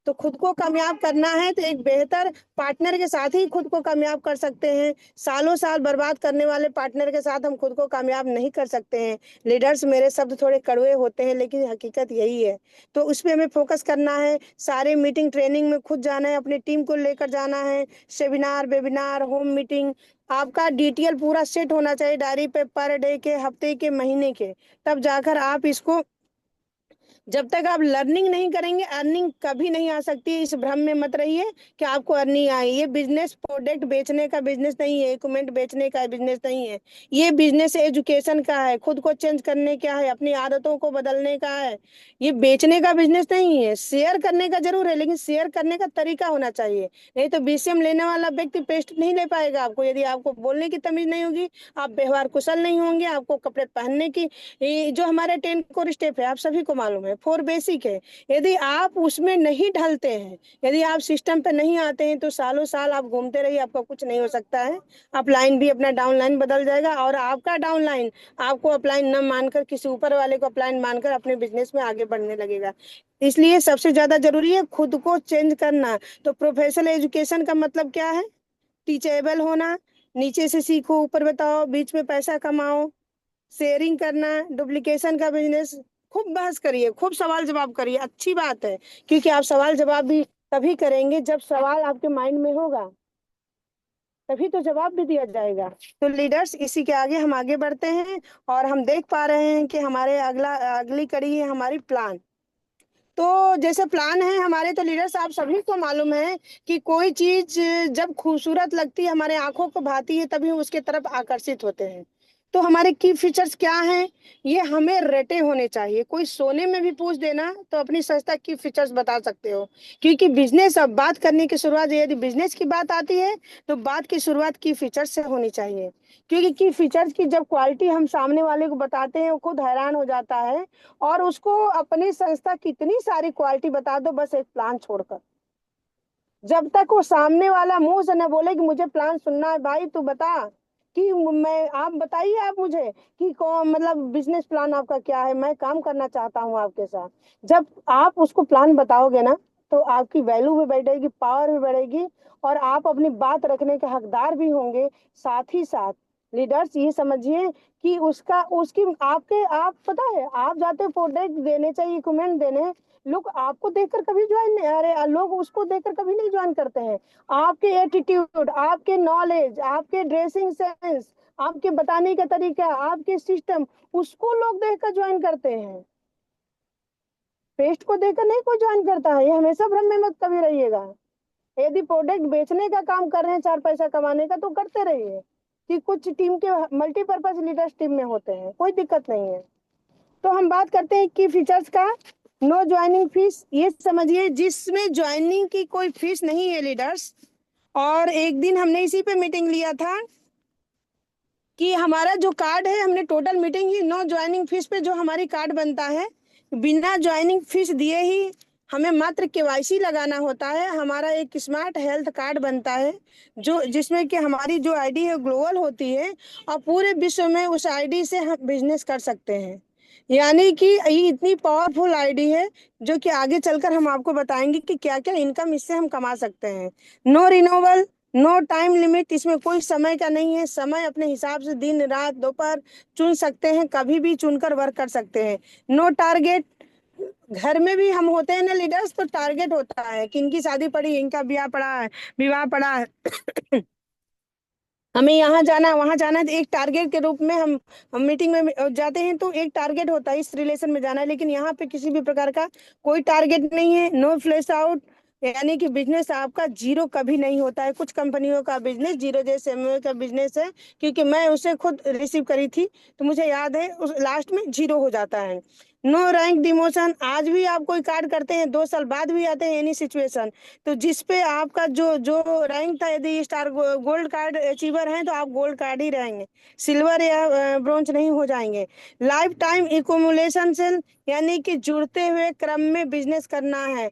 Speaker 1: तो खुद को कामयाब करना है तो एक बेहतर पार्टनर के साथ ही खुद को कामयाब कर सकते हैं। सालों साल बर्बाद करने वाले पार्टनर के साथ हम खुद को कामयाब नहीं कर सकते हैं। लीडर्स, मेरे शब्द थोड़े कड़वे होते हैं लेकिन हकीकत यही है। तो उस पर हमें फोकस करना है। सारे मीटिंग ट्रेनिंग में खुद जाना है, अपनी टीम को लेकर जाना है, सेमिनार, वेबिनार, होम मीटिंग, आपका डिटेल पूरा सेट होना चाहिए डायरी पे, पर डे के, हफ्ते के, महीने के। तब जाकर आप इसको, जब तक आप लर्निंग नहीं करेंगे अर्निंग कभी नहीं आ सकती है। इस भ्रम में मत रहिए कि आपको अर्निंग आई। ये बिजनेस प्रोडक्ट बेचने का बिजनेस नहीं है, इक्विपमेंट बेचने का बिजनेस नहीं है। ये बिजनेस एजुकेशन का है, खुद को चेंज करने का है, अपनी आदतों को बदलने का है। ये बेचने का बिजनेस नहीं है। शेयर करने का जरूर है, लेकिन शेयर करने का तरीका होना चाहिए। नहीं तो बीसीएम लेने वाला व्यक्ति पेस्ट नहीं ले पाएगा आपको। यदि आपको बोलने की तमीज नहीं होगी, आप व्यवहार कुशल नहीं होंगे, आपको कपड़े पहनने की, ये जो हमारे 10 कोर स्टेप है आप सभी को मालूम है, 4 बेसिक है, यदि आप उसमें नहीं ढलते हैं, यदि आप सिस्टम पे नहीं आते हैं, तो सालों साल आप घूमते रहिए, आपका कुछ नहीं हो सकता है। अपलाइन भी अपना डाउनलाइन बदल जाएगा और आपका डाउनलाइन आपको अपलाइन न मानकर किसी ऊपर वाले को अपलाइन मानकर अपने बिजनेस में आगे बढ़ने लगेगा। इसलिए सबसे ज्यादा जरूरी है खुद को चेंज करना। तो प्रोफेशनल एजुकेशन का मतलब क्या है? टीचेबल होना, नीचे से सीखो ऊपर बताओ, बीच में पैसा कमाओ, शेयरिंग करना, डुप्लीकेशन का बिजनेस। खूब बहस करिए, खूब सवाल जवाब करिए, अच्छी बात है। क्योंकि आप सवाल जवाब भी तभी करेंगे जब सवाल आपके माइंड में होगा, तभी तो जवाब भी दिया जाएगा। तो लीडर्स, इसी के आगे हम आगे बढ़ते हैं और हम देख पा रहे हैं कि हमारे अगली कड़ी है हमारी प्लान। तो जैसे प्लान है हमारे, तो लीडर्स आप सभी को मालूम है कि कोई चीज जब खूबसूरत लगती है, हमारे आंखों को भाती है, तभी हम उसके तरफ आकर्षित होते हैं। तो हमारे की फीचर्स क्या हैं? ये हमें रटे होने चाहिए। कोई सोने में भी पूछ देना तो अपनी संस्था की फीचर्स बता सकते हो। क्योंकि बिजनेस, अब बात करने की शुरुआत, यदि बिजनेस की बात आती है तो बात की शुरुआत की फीचर्स से होनी चाहिए। क्योंकि की फीचर्स की जब क्वालिटी हम सामने वाले को बताते हैं, वो खुद हैरान हो जाता है। और उसको अपनी संस्था की इतनी सारी क्वालिटी बता दो, बस एक प्लान छोड़कर, जब तक वो सामने वाला मुंह से न बोले कि मुझे प्लान सुनना है, भाई तू बता कि मैं, आप बताइए आप मुझे कि कौन, मतलब बिजनेस प्लान आपका क्या है, मैं काम करना चाहता हूँ आपके साथ। जब आप उसको प्लान बताओगे ना, तो आपकी वैल्यू भी बढ़ेगी, पावर भी बढ़ेगी और आप अपनी बात रखने के हकदार भी होंगे। साथ ही साथ लीडर्स ये समझिए कि उसका उसकी आपके आप पता है आप जाते हो प्रोडक्ट देने चाहिए इक्विपमेंट देने, लोग आपको देखकर कभी ज्वाइन नहीं, अरे लोग उसको देखकर कभी नहीं ज्वाइन करते हैं। आपके एटीट्यूड, आपके नॉलेज, आपके ड्रेसिंग सेंस, आपके बताने का तरीका, आपके सिस्टम, उसको लोग देखकर ज्वाइन करते हैं। पेस्ट को देखकर नहीं कोई ज्वाइन करता है, ये हमेशा भ्रम में मत कभी रहिएगा। यदि प्रोडक्ट बेचने का काम कर रहे हैं, चार पैसा कमाने का, तो करते रहिए। कि कुछ टीम के मल्टीपर्पज लीडर्स टीम में होते हैं, कोई दिक्कत नहीं है। तो हम बात करते हैं की फीचर्स का। नो ज्वाइनिंग फीस, ये समझिए जिसमें ज्वाइनिंग की कोई फीस नहीं है लीडर्स। और एक दिन हमने इसी पे मीटिंग लिया था कि हमारा जो कार्ड है, हमने टोटल मीटिंग ही नो ज्वाइनिंग फीस पे जो हमारी कार्ड बनता है, बिना ज्वाइनिंग फीस दिए ही हमें मात्र केवाईसी लगाना होता है। हमारा एक स्मार्ट हेल्थ कार्ड बनता है जो जिसमें कि हमारी जो आईडी है ग्लोबल होती है और पूरे विश्व में उस आईडी से हम बिजनेस कर सकते हैं। यानी कि ये इतनी पावरफुल आईडी है जो कि आगे चलकर हम आपको बताएंगे कि क्या क्या इनकम इससे हम कमा सकते हैं। No renewal, no time limit, इसमें कोई समय का नहीं है। समय अपने हिसाब से दिन रात दोपहर चुन सकते हैं, कभी भी चुनकर वर्क कर सकते हैं। नो टारगेट, घर में भी हम होते हैं ना लीडर्स, तो टारगेट होता है कि इनकी शादी पड़ी, इनका ब्याह पड़ा है, विवाह पड़ा है, हमें यहाँ जाना है वहां जाना है, तो एक टारगेट के रूप में हम मीटिंग में जाते हैं, तो एक टारगेट होता है इस रिलेशन में जाना है। लेकिन यहाँ पे किसी भी प्रकार का कोई टारगेट नहीं है। नो फ्लैश आउट, यानी कि बिजनेस आपका जीरो कभी नहीं होता है। कुछ कंपनियों का बिजनेस जीरो, जैसे एमवे का बिजनेस है, क्योंकि मैं उसे खुद रिसीव करी थी, तो मुझे याद है उस लास्ट में जीरो हो जाता है। नो रैंक डिमोशन, आज भी आप कोई कार्ड करते हैं 2 साल बाद भी आते हैं एनी सिचुएशन, तो जिस पे आपका जो जो रैंक था, यदि स्टार गोल्ड कार्ड अचीवर हैं तो आप गोल्ड कार्ड ही रहेंगे, सिल्वर या ब्रोंज नहीं हो जाएंगे। लाइफ टाइम इकोमुलेशन सेल, यानी कि जुड़ते हुए क्रम में बिजनेस करना है।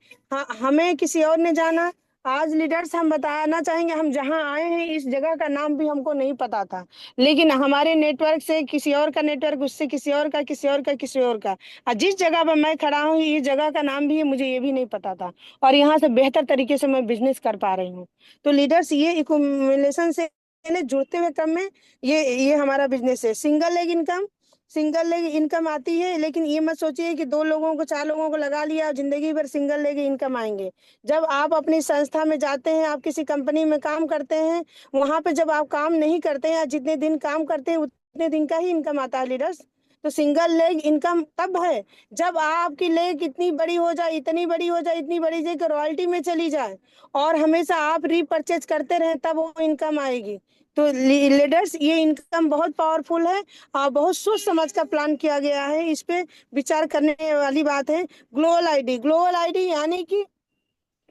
Speaker 1: हमें किसी और ने जाना, आज लीडर्स हम बताना चाहेंगे, हम जहाँ आए हैं इस जगह का नाम भी हमको नहीं पता था, लेकिन हमारे नेटवर्क से किसी और का नेटवर्क, उससे किसी और का, किसी और का, किसी और का, और जिस जगह पर मैं खड़ा हूँ इस जगह का नाम भी है, मुझे ये भी नहीं पता था, और यहाँ से बेहतर तरीके से मैं बिजनेस कर पा रही हूँ। तो लीडर्स ये इक्युमुलेशन से यानी जुड़ते हुए क्रम में ये हमारा बिजनेस है। Single leg income, single leg income आती है, लेकिन ये मत सोचिए कि 2 लोगों को 4 लोगों को लगा लिया और जिंदगी भर सिंगल लेग इनकम आएंगे। जब आप अपनी संस्था में जाते हैं, आप किसी कंपनी में काम करते हैं, वहां पे जब आप काम नहीं करते हैं, जितने दिन काम करते हैं उतने दिन का ही इनकम आता है लीडर्स। तो सिंगल लेग इनकम तब है जब आपकी लेग इतनी बड़ी हो जाए, इतनी बड़ी हो जाए, इतनी बड़ी जाए कि रॉयल्टी में चली जाए और हमेशा आप रीपरचेज करते रहें, तब वो इनकम आएगी। तो लीडर्स ये इनकम बहुत पावरफुल है और बहुत सोच समझ का प्लान किया गया है, इस पे विचार करने वाली बात है। ग्लोबल आईडी, ग्लोबल आईडी यानी कि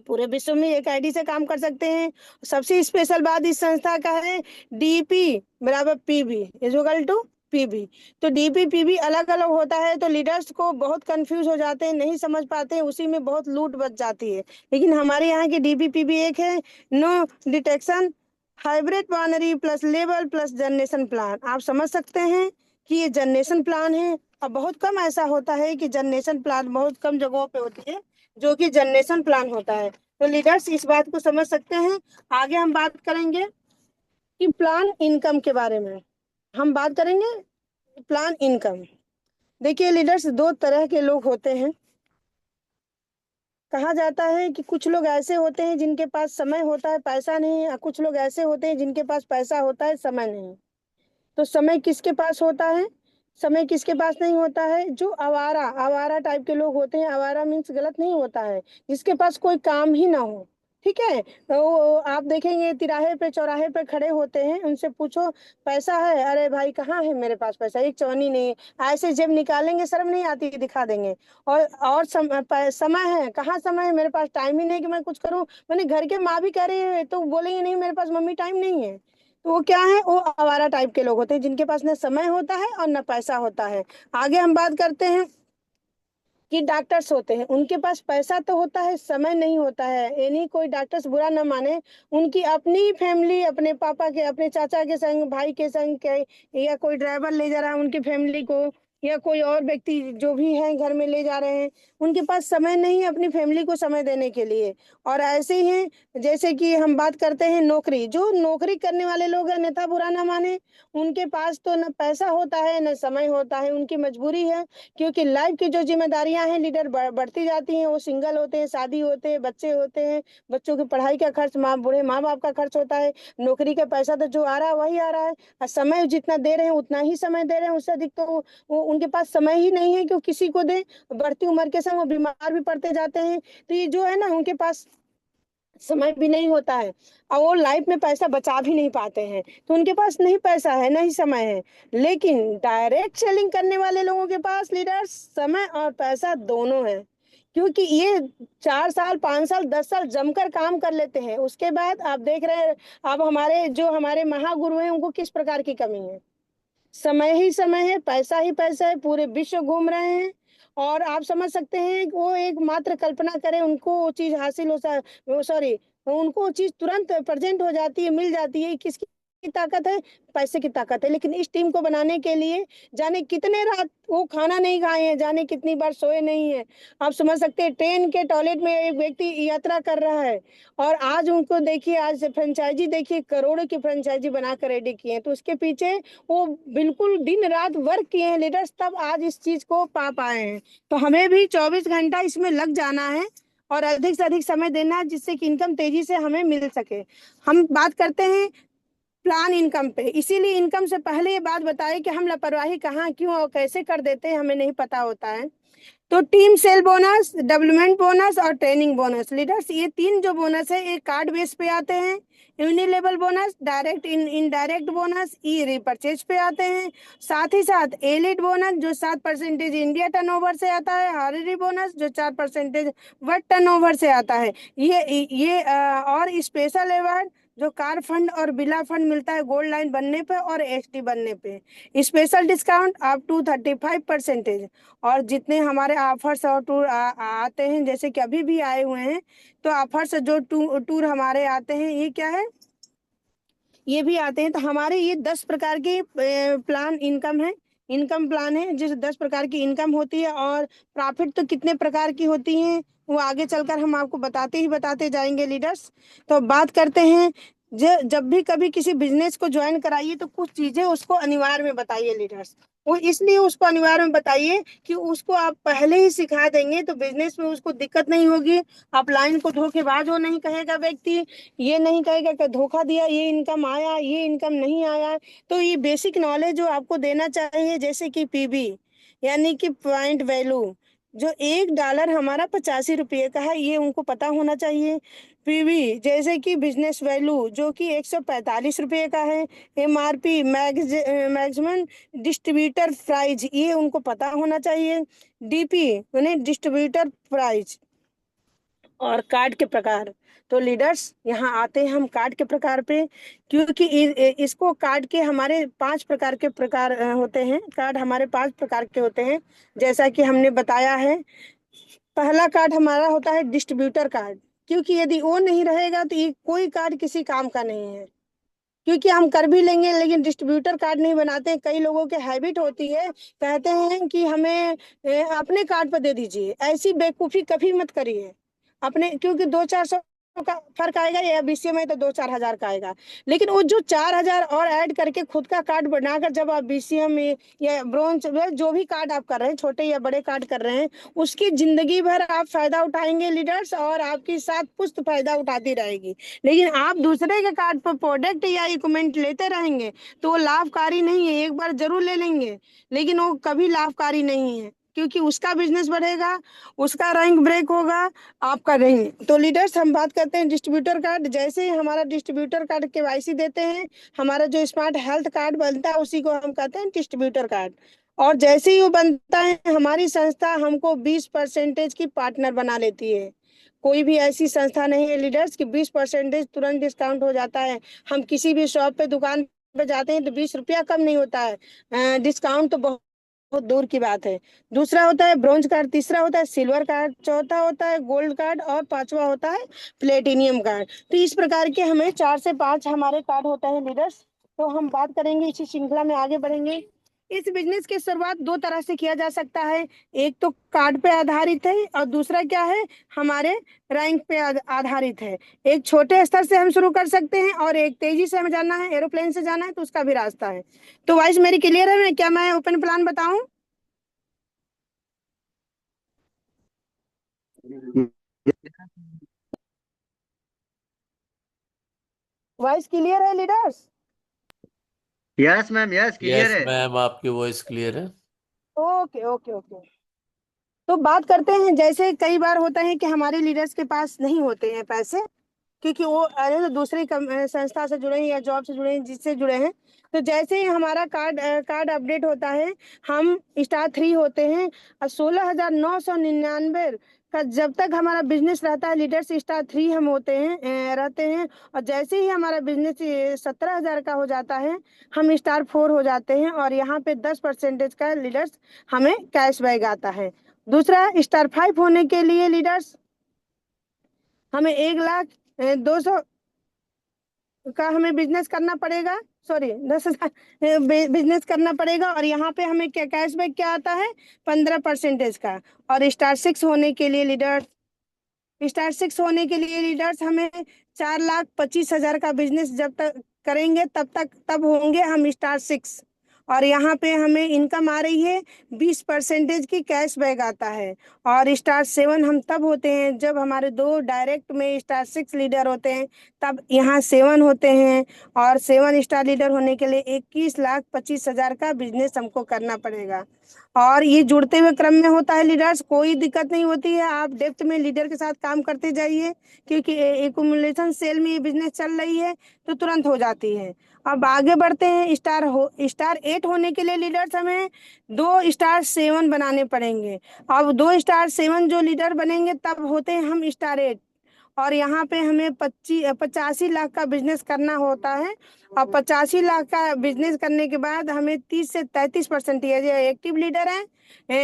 Speaker 1: पूरे विश्व में एक आईडी से काम कर सकते हैं। सबसे स्पेशल बात इस संस्था का है, डीपी बराबर पीबी इक्वल टू पीबी। तो डीपी पीबी अलग अलग होता है, तो लीडर्स को बहुत कंफ्यूज हो जाते हैं, नहीं समझ पाते हैं, उसी में बहुत लूट बच जाती है। लेकिन हमारे यहाँ की डीपी पीबी एक है, no detection, hybrid binary plus label plus generation plan. आप समझ सकते हैं कि ये जनरेशन प्लान है, और बहुत कम ऐसा होता है कि जनरेशन प्लान, बहुत कम जगहों पे होती है जो कि जनरेशन प्लान होता है। तो लीडर्स इस बात को समझ सकते हैं। आगे हम बात करेंगे कि प्लान इनकम के बारे में, हम बात करेंगे प्लान इनकम। देखिए लीडर्स, 2 तरह के लोग होते हैं। कहा जाता है कि कुछ लोग ऐसे होते हैं जिनके पास समय होता है, पैसा नहीं, और कुछ लोग ऐसे होते हैं जिनके पास पैसा होता है, समय नहीं। तो समय किसके पास होता है, समय किसके पास नहीं होता है? जो आवारा आवारा टाइप के लोग होते हैं, आवारा मीन्स गलत नहीं होता है, जिसके पास कोई काम ही ना हो। ठीक है, तो आप देखेंगे तिराहे पे चौराहे पे खड़े होते हैं, उनसे पूछो पैसा है, अरे भाई कहाँ है मेरे पास पैसा, एक चवन्नी नहीं है, ऐसे जब निकालेंगे शर्म नहीं आती, दिखा देंगे। और समय है, कहाँ समय है, मेरे पास टाइम ही नहीं कि मैं कुछ करूं, मैंने घर के माँ भी कह रही है तो बोलेंगे नहीं मेरे पास मम्मी टाइम नहीं है। तो वो क्या है, वो आवारा टाइप के लोग होते हैं, जिनके पास न समय होता है और न पैसा होता है। आगे हम बात करते हैं कि डॉक्टर्स होते हैं, उनके पास पैसा तो होता है, समय नहीं होता है। यानी कोई डॉक्टर्स बुरा न माने, उनकी अपनी फैमिली, अपने पापा के, अपने चाचा के संग, भाई के संग के, या कोई ड्राइवर ले जा रहा है उनकी फैमिली को, या कोई और व्यक्ति जो भी है घर में ले जा रहे हैं, उनके पास समय नहीं है अपनी फैमिली को समय देने के लिए। और ऐसे ही हैं जैसे कि हम बात करते हैं नौकरी, जो नौकरी करने वाले लोग हैं, नेता बुरा ना माने, उनके पास तो न पैसा होता है न समय होता है, उनकी मजबूरी है। क्योंकि लाइफ की जो जिम्मेदारियां हैं लीडर बढ़ती जाती हैं, वो सिंगल होते हैं, शादी होते हैं, बच्चे होते हैं, बच्चों की पढ़ाई का खर्च, बूढ़े माँ बाप का खर्च होता है, नौकरी का पैसा तो जो आ रहा है वही आ रहा है, और समय जितना दे रहे हैं उतना ही समय दे रहे हैं, उससे अधिक तो वो उनके पास समय ही नहीं है कि वो किसी को दे। बढ़ती उम्र के संग वो बीमार भी पड़ते जाते हैं। तो ये जो है ना, उनके पास समय भी नहीं होता है, और वो लाइफ में पैसा बचा भी नहीं पाते हैं। तो उनके पास नहीं पैसा है नहीं समय है। लेकिन डायरेक्ट सेलिंग करने वाले लोगों के पास लीडर समय और पैसा दोनों है। क्योंकि ये 4 साल 5 साल 10 साल जमकर काम कर लेते हैं, उसके बाद आप देख रहे हैं अब हमारे जो हमारे महागुरु हैं उनको किस प्रकार की कमी है। समय ही समय है, पैसा ही पैसा है, पूरे विश्व घूम रहे हैं। और आप समझ सकते हैं कि वो एक मात्र कल्पना करें, उनको वो चीज हासिल हो, सॉरी, उनको वो चीज तुरंत प्रेजेंट हो जाती है, मिल जाती है। किसकी ताकत है? पैसे की ताकत है। लेकिन इस टीम को बनाने के लिए जाने कितने रात वो खाना नहीं खाए हैं, जाने कितनी बार सोए नहीं है। आप समझ सकते हैं, ट्रेन के टॉयलेट में एक व्यक्ति यात्रा कर रहा है, और आज उनको देखिए, आज फ्रेंचाइजी देखिए, करोड़ों की फ्रेंचाइजी बनाकर रेडी किए हैं। तो उसके पीछे वो बिल्कुल दिन रात वर्क किए हैं लीडर्स, तब आज इस चीज को पा पाए हैं। तो हमें भी 24 घंटा इसमें लग जाना है, और अधिक से अधिक समय देना है, जिससे कि इनकम तेजी से हमें मिल सके। हम बात करते हैं प्लान इनकम पे, इसीलिए इनकम से पहले ये बात बताए कि हम लापरवाही कहाँ, क्यों और कैसे कर देते हैं, हमें नहीं पता होता है। तो team cell bonus, development bonus और ट्रेनिंग बोनस लीडर्स, ये तीन जो बोनस है ये कार्ड बेस पे आते हैं। यूनिलेवल बोनस, डायरेक्ट इनडायरेक्ट बोनस, ई रिपर्चेज पे आते हैं। साथ ही साथ एलिट बोनस जो 7% इंडिया टर्नओवर से आता है, हॉररी बोनस जो 4% वर्ल्ड टर्नओवर से आता है। और स्पेशल अवार्ड जो कार फंड और बिला फंड मिलता है गोल्ड लाइन बनने पे और एसटी बनने पे। Special discount up to 35%। और जितने हमारे ऑफर्स और टूर आते हैं, जैसे कि अभी भी आए हुए हैं, तो ऑफर्स जो टूर हमारे आते हैं, ये क्या है, ये भी आते हैं। तो हमारे ये 10 प्रकार के प्लान इनकम है, इनकम प्लान है, जिस 10 प्रकार की इनकम होती है। और प्रॉफिट तो कितने प्रकार की होती हैं वो आगे चलकर हम आपको बताते जाएंगे लीडर्स। तो बात करते हैं, जब भी कभी किसी बिजनेस को ज्वाइन कराइए तो कुछ चीजें उसको अनिवार्य में बताइए लीडर्स। वो इसलिए उसको अनिवार्य में बताइए कि उसको आप पहले ही सिखा देंगे तो बिजनेस में उसको दिक्कत नहीं होगी। आप लाइन को धोखेबाज हो नहीं कहेगा व्यक्ति, ये नहीं कहेगा कि धोखा दिया, ये इनकम आया ये इनकम नहीं आया। तो ये बेसिक नॉलेज जो आपको देना चाहिए, जैसे कि पीबी यानी कि पॉइंट वैल्यू, जो $1 हमारा 85 रुपये का है, ये उनको पता होना चाहिए। पीवी जैसे कि बिजनेस वैल्यू जो कि 145 रुपये का है। एमआरपी मैक्सिमम डिस्ट्रीब्यूटर प्राइस, ये उनको पता होना चाहिए। डीपी यानी डिस्ट्रीब्यूटर प्राइस। और कार्ड के प्रकार, तो लीडर्स यहाँ आते हैं हम कार्ड के प्रकार पे। क्योंकि इसको कार्ड के हमारे 5 प्रकार के प्रकार होते हैं, कार्ड हमारे 5 प्रकार के होते हैं, जैसा कि हमने बताया है। पहला कार्ड हमारा होता है डिस्ट्रीब्यूटर कार्ड, क्योंकि यदि वो नहीं रहेगा तो ये कोई कार्ड किसी काम का नहीं है। क्योंकि हम कर भी लेंगे लेकिन डिस्ट्रीब्यूटर कार्ड नहीं बनाते हैं। कई लोगों के हैबिट होती है, कहते हैं कि हमें अपने कार्ड पर दे दीजिए। ऐसी बेवकूफ़ी कभी मत करिए अपने, क्योंकि 2-4 सौ का फर्क आएगा, या बीसीए में तो 2-4 हज़ार का आएगा। लेकिन वो जो 4 हज़ार और ऐड करके खुद का कार्ड बनाकर जब आप बीसीए में या ब्रोंज जो भी कार्ड आप कर रहे हैं, छोटे या बड़े कार्ड कर रहे हैं, उसकी जिंदगी भर आप फायदा उठाएंगे लीडर्स, और आपकी साथ पुश्त फायदा उठाती रहेगी। लेकिन आप दूसरे के कार्ड पर प्रोडक्ट या इक्विपमेंट लेते रहेंगे तो वो लाभकारी नहीं है। एक बार जरूर ले लेंगे लेकिन वो कभी लाभकारी नहीं है, क्योंकि उसका बिजनेस बढ़ेगा, उसका रैंक ब्रेक होगा, आपका नहीं। तो लीडर्स हम बात करते हैं डिस्ट्रीब्यूटर कार्ड। जैसे ही हमारा डिस्ट्रीब्यूटर कार्ड केवाईसी देते हैं, हमारा जो स्मार्ट हेल्थ कार्ड बनता है उसी को हम कहते हैं डिस्ट्रीब्यूटर कार्ड। और जैसे ही वो बनता है, हमारी संस्था हमको 20% की पार्टनर बना लेती है। कोई भी ऐसी संस्था नहीं है लीडर्स कि 20% तुरंत डिस्काउंट हो जाता है। हम किसी भी शॉप पे दुकान पे जाते हैं तो 20 रुपया कम नहीं होता है, डिस्काउंट तो बहुत बहुत दूर की बात है। दूसरा होता है ब्रॉन्ज कार्ड, तीसरा होता है सिल्वर कार्ड, चौथा होता है गोल्ड कार्ड, और पांचवा होता है प्लेटिनियम कार्ड। तो इस प्रकार के हमें 4 से 5 हमारे कार्ड होता है लीडर्स। तो हम बात करेंगे, इसी श्रृंखला में आगे बढ़ेंगे। इस बिजनेस की शुरुआत दो तरह से किया जा सकता है। एक तो कार्ड पे आधारित है और दूसरा क्या है, हमारे रैंक पे आधारित है। एक छोटे स्तर से हम शुरू कर सकते हैं और एक तेजी से हमें जाना है, एरोप्लेन से जाना है तो उसका भी रास्ता है। तो वाइस मेरी क्लियर है, क्या मैं ओपन प्लान बताऊं? वॉइस क्लियर है leaders?
Speaker 3: Yes ma'am, yes clear
Speaker 2: yes
Speaker 3: है।
Speaker 2: मैम, आपकी वॉइस क्लियर है।
Speaker 1: Okay okay okay. तो बात करते हैं, जैसे कई बार होता है कि हमारे लीडर्स के पास नहीं होते हैं पैसे, क्योंकि वो अरे तो दूसरी संस्था से जुड़े हैं या जॉब से जुड़े हैं, जिससे जुड़े हैं। तो जैसे ही हमारा कार्ड अपडेट होता है, हम स्टार 3 होते हैं और 16,999 का जब तक हमारा बिजनेस रहता है, लीडर्स स्टार 3 हम होते हैं, रहते हैं। और जैसे ही हमारा बिजनेस 17,000 का हो जाता है, हम स्टार 4 हो जाते हैं और यहाँ पे 10% का लीडर्स हमें कैशबैक आता है। दूसरा, स्टार 5 होने के लिए लीडर्स हमें 1,02,000 का हमें बिजनेस करना पड़ेगा, सॉरी 10,000 बिजनेस करना पड़ेगा। और यहाँ पे हमें क्या कैशबैक क्या आता है, 15% का। और स्टार 6 होने के लिए लीडर्स हमें 4,25,000 का बिजनेस जब तक करेंगे तब होंगे हम स्टार 6। और यहाँ पे हमें इनकम आ रही है 20% की, कैशबैक आता है। और स्टार 7 हम तब होते हैं जब हमारे दो डायरेक्ट में स्टार 6 लीडर होते हैं, तब यहाँ 7 होते हैं। और 7 स्टार लीडर होने के लिए 21,25,000 का बिजनेस हमको करना पड़ेगा। और ये जुड़ते हुए क्रम में होता है लीडर्स, कोई दिक्कत नहीं होती है, आप डेप्थ में लीडर के साथ काम करते जाइए, क्योंकि एक्यूमुलेशन सेल में ये बिजनेस चल रही है तो तुरंत हो जाती है। अब आगे बढ़ते हैं, स्टार 8 होने के लिए लीडर्स हमें 2 स्टार 7 बनाने पड़ेंगे। अब 2 स्टार 7 जो लीडर बनेंगे तब होते हैं हम स्टार 8। और यहाँ पे हमें 85 लाख का बिजनेस करना होता है। और 85 लाख का बिजनेस करने के बाद हमें 30 से 33% एक्टिव लीडर है,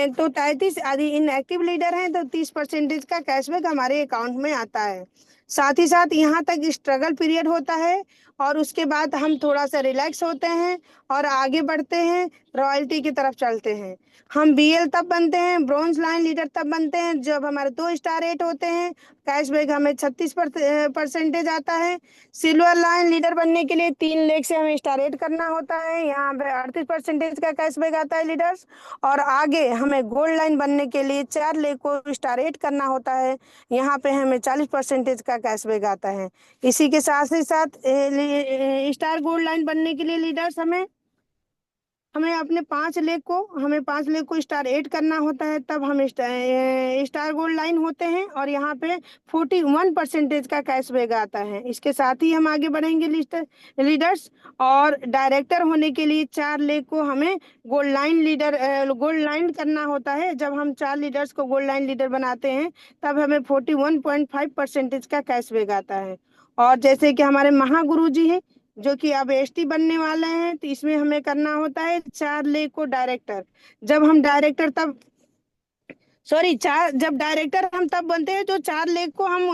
Speaker 1: तो 33 यदि इनएक्टिव लीडर हैं तो 30% का कैशबैक हमारे अकाउंट में आता है। साथ ही साथ यहाँ तक स्ट्रगल पीरियड होता है और उसके बाद हम थोड़ा सा रिलैक्स होते हैं और आगे बढ़ते हैं, रॉयल्टी की तरफ चलते हैं। हम बीएल तब बनते हैं, ब्रॉन्ज लाइन लीडर तब बनते हैं जब हमारे 2 स्टार 8 होते हैं, कैशबैक हमें 36% आता है। सिल्वर लाइन लीडर बनने के लिए 3 लेख से हमें स्टार 8 करना होता है, यहाँ पे 38% का कैशबैक आता है लीडर्स। और आगे हमें गोल्ड लाइन बनने के लिए 4 लेख को स्टार 8 करना होता है, यहाँ पे हमें 40% का कैशबैक आता है। इसी के साथ ही साथ स्टार गोल्ड लाइन बनने के लिए लीडर्स हमें अपने 5 लेख को स्टार 8 करना होता है, तब हम स्टार गोल्ड लाइन होते हैं और यहाँ पे 41% का कैशबैक आता है। इसके साथ ही हम आगे बढ़ेंगे लीडर्स। और डायरेक्टर होने के लिए 4 लेख को हमें गोल्ड लाइन करना होता है। जब हम 4 लीडर्स को गोल्ड लाइन लीडर बनाते हैं तब हमें 41.5% का कैशबैक आता है। और जैसे कि हमारे महागुरु जी हैं जो कि अब एसटी बनने वाले हैं, तो इसमें हमें करना होता है 4 लेख को डायरेक्टर। जब हम डायरेक्टर तब सॉरी चार जब डायरेक्टर हम तब बनते हैं जो 4 लेख को हम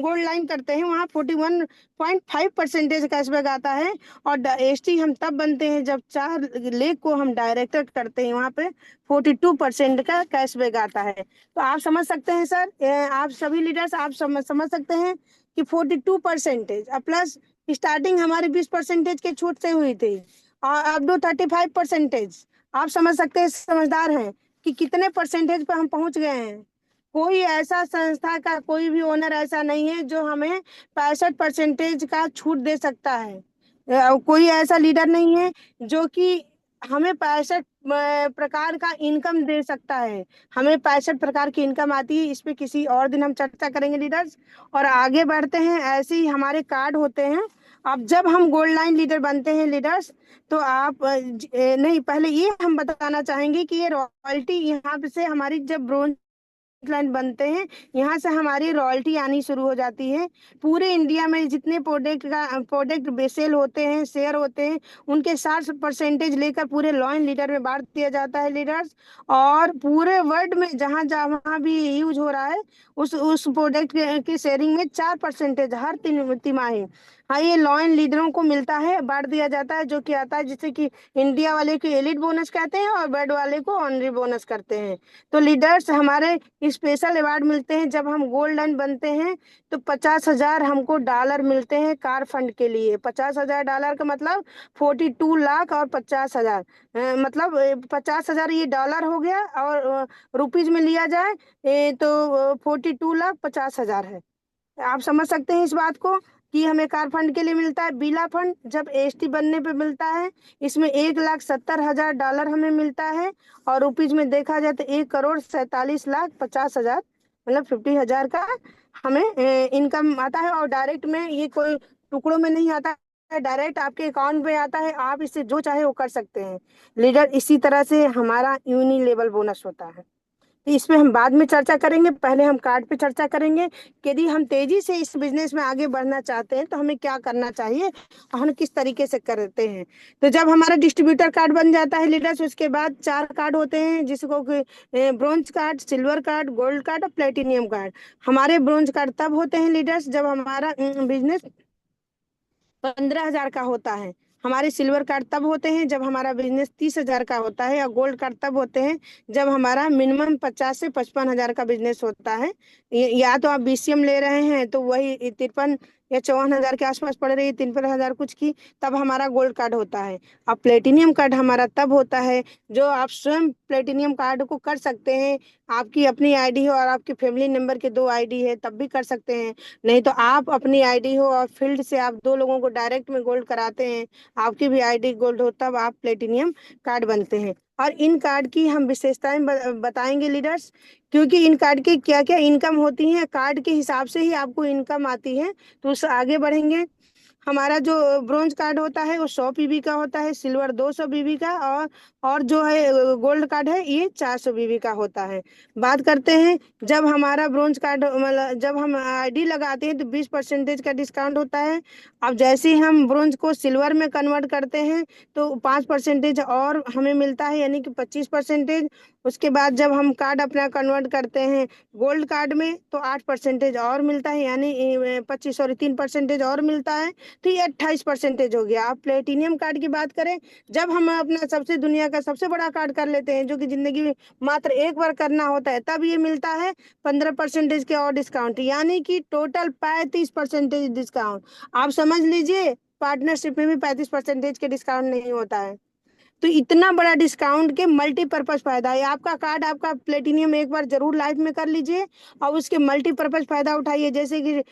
Speaker 1: गोल्ड लाइन करते हैं, वहाँ 41.5% कैशबैक आता है। और एसटी हम तब बनते हैं जब 4 लेख को हम डायरेक्टर करते हैं, वहाँ पे 42% का कैशबैक आता है। तो आप समझ सकते हैं सर, आप सभी लीडर्स आप समझ सकते हैं कि 42% प्लस स्टार्टिंग हमारी 20% के छूट से हुई थी और अब दो 35%। आप समझ सकते हैं, समझदार हैं कि कितने परसेंटेज पर हम पहुंच गए हैं। कोई ऐसा संस्था का कोई भी ओनर ऐसा नहीं है जो हमें 65% का छूट दे सकता है। कोई ऐसा लीडर नहीं है जो कि हमें 65 प्रकार का इनकम दे सकता है। हमें 65 प्रकार की इनकम आती है, इस पे किसी और दिन हम चर्चा करेंगे लीडर्स। और आगे बढ़ते हैं, ऐसे ही हमारे कार्ड होते हैं। अब जब हम गोल्ड लाइन लीडर बनते हैं लीडर्स, तो आप नहीं, पहले ये हम बताना चाहेंगे कि ये रॉयल्टी यहाँ पे से हमारी जब ब्रोंज लाइन बनते हैं, यहाँ से हमारी रॉयल्टी आनी शुरू हो जाती है। पूरे इंडिया में जितने प्रोडक्ट बेसेल होते हैं, शेयर होते हैं, उनके 60% लेकर पूरे लाइन लीडर में बांट दिया जाता है लीडर्स। और पूरे वर्ल्ड में जहाँ जहाँ भी यूज हो रहा है, उस प्रोडक्ट की शेयरिंग में 4% हर 3 तिमाही हाँ, ये लॉ एंड लीडरों को मिलता है, बांट दिया जाता है, जो कि आता है जिससे कि इंडिया वाले को एलिट बोनस कहते हैं और बैड वाले को ऑनरी बोनस करते हैं। तो लीडर्स हमारे स्पेशल अवार्ड मिलते हैं जब हम गोल्डन बनते हैं। तो 50,000 हमको डॉलर मिलते हैं कार फंड के लिए। 50,000 डॉलर का मतलब 42 लाख और 50,000, मतलब 50,000 ये डॉलर हो गया, और रुपीज में लिया जाए तो 42,50,000 है। आप समझ सकते हैं इस बात को कि हमें कार फंड के लिए मिलता है। बीला फंड जब एसटी बनने पे मिलता है, इसमें 1,70,000 डॉलर हमें मिलता है, और रुपीज में देखा जाए तो 1,47,50,000, मतलब 50,000 का हमें इनकम आता है। और डायरेक्ट में ये कोई टुकड़ों में नहीं आता है, डायरेक्ट आपके अकाउंट में आता है, आप इससे जो चाहे वो कर सकते हैं लीडर। इसी तरह से हमारा यूनि लेवल बोनस होता है। इस पे हम बाद में चर्चा करेंगे, पहले हम कार्ड पे चर्चा करेंगे कि यदि हम तेजी से इस बिजनेस में आगे बढ़ना चाहते हैं तो हमें क्या करना चाहिए और हम किस तरीके से करते हैं। तो जब हमारा डिस्ट्रीब्यूटर कार्ड बन जाता है लीडर्स, उसके बाद 4 कार्ड होते हैं जिसको bronze card, silver card, gold card और प्लेटिनियम कार्ड। हमारे ब्रोंज कार्ड तब होते हैं लीडर्स जब हमारा बिजनेस 15,000 का होता है। हमारे सिल्वर कार्ड तब होते हैं जब हमारा बिजनेस 30,000 का होता है, और गोल्ड कार्ड तब होते हैं जब हमारा मिनिमम 50 से 55,000 का बिजनेस होता है। या तो आप बीसीएम ले रहे हैं तो वही 53 या 54,000 के आसपास पड़ रही है, 53,000 कुछ की, तब हमारा गोल्ड कार्ड होता है। अब प्लेटिनियम कार्ड हमारा तब होता है जो आप स्वयं प्लेटिनियम कार्ड को कर सकते हैं। आपकी अपनी आईडी हो और आपके फैमिली मेंबर के 2 आईडी है तब भी कर सकते हैं। नहीं तो आप अपनी आईडी हो और फील्ड से आप 2 लोगों को डायरेक्ट में गोल्ड कराते हैं, आपकी भी आईडी गोल्ड हो, तब आप प्लेटिनियम कार्ड बनते हैं। और इन कार्ड की हम विशेषताएं बताएंगे लीडर्स, क्योंकि इन कार्ड की क्या क्या इनकम होती है, कार्ड के हिसाब से ही आपको इनकम आती है। तो उससे आगे बढ़ेंगे। हमारा जो ब्रोंज कार्ड होता है वो 100 पीबी का होता है, सिल्वर 200 बीबी का, और जो है गोल्ड कार्ड है ये 400 बीबी का होता है। बात करते हैं, जब हमारा ब्रोंज कार्ड मतलब जब हम आईडी लगाते हैं तो 20% का डिस्काउंट होता है। अब जैसे ही हम ब्रोंज को सिल्वर में कन्वर्ट करते हैं तो 5% और हमें मिलता है, यानी कि 25%। उसके बाद जब हम कार्ड अपना कन्वर्ट करते हैं गोल्ड कार्ड में तो 8% और मिलता है, यानी 25 और 3% और मिलता है। तो ये 28% हो गया। आप प्लेटिनियम कार्ड की बात करें, जब हम अपना सबसे दुनिया का सबसे बड़ा कार्ड कर लेते हैं जो कि जिंदगी में मात्र एक बार करना होता है, तब ये मिलता है 15% के और डिस्काउंट, यानी कि टोटल 35% डिस्काउंट। आप समझ लीजिए पार्टनरशिप में भी 35% के डिस्काउंट नहीं होता है। तो इतना बड़ा डिस्काउंट के मल्टीपर्पज फायदा है। आपका कार्ड, आपका प्लेटिनियम एक बार जरूर लाइफ में कर लीजिए और उसके मल्टीपर्पज फायदा उठाइए। जैसे कि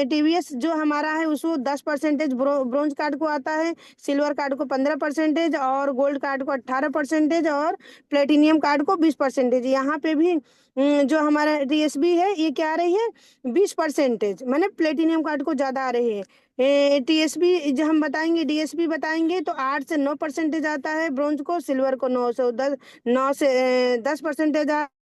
Speaker 1: टीवीएस जो हमारा है उसको 10% ब्रोंज कार्ड को आता है, सिल्वर कार्ड को 15% और गोल्ड कार्ड को 18% और प्लेटिनियम कार्ड को 20%। यहाँ पे भी जो हमारा डीएसबी है ये क्या आ रही है, 20%, मैंने प्लेटिनियम कार्ड को ज्यादा आ रही है। टीएसबी जो हम बताएंगे, डीएसबी बताएंगे तो 8 से 9% आता है ब्रोंज को, सिल्वर को 9 से 10%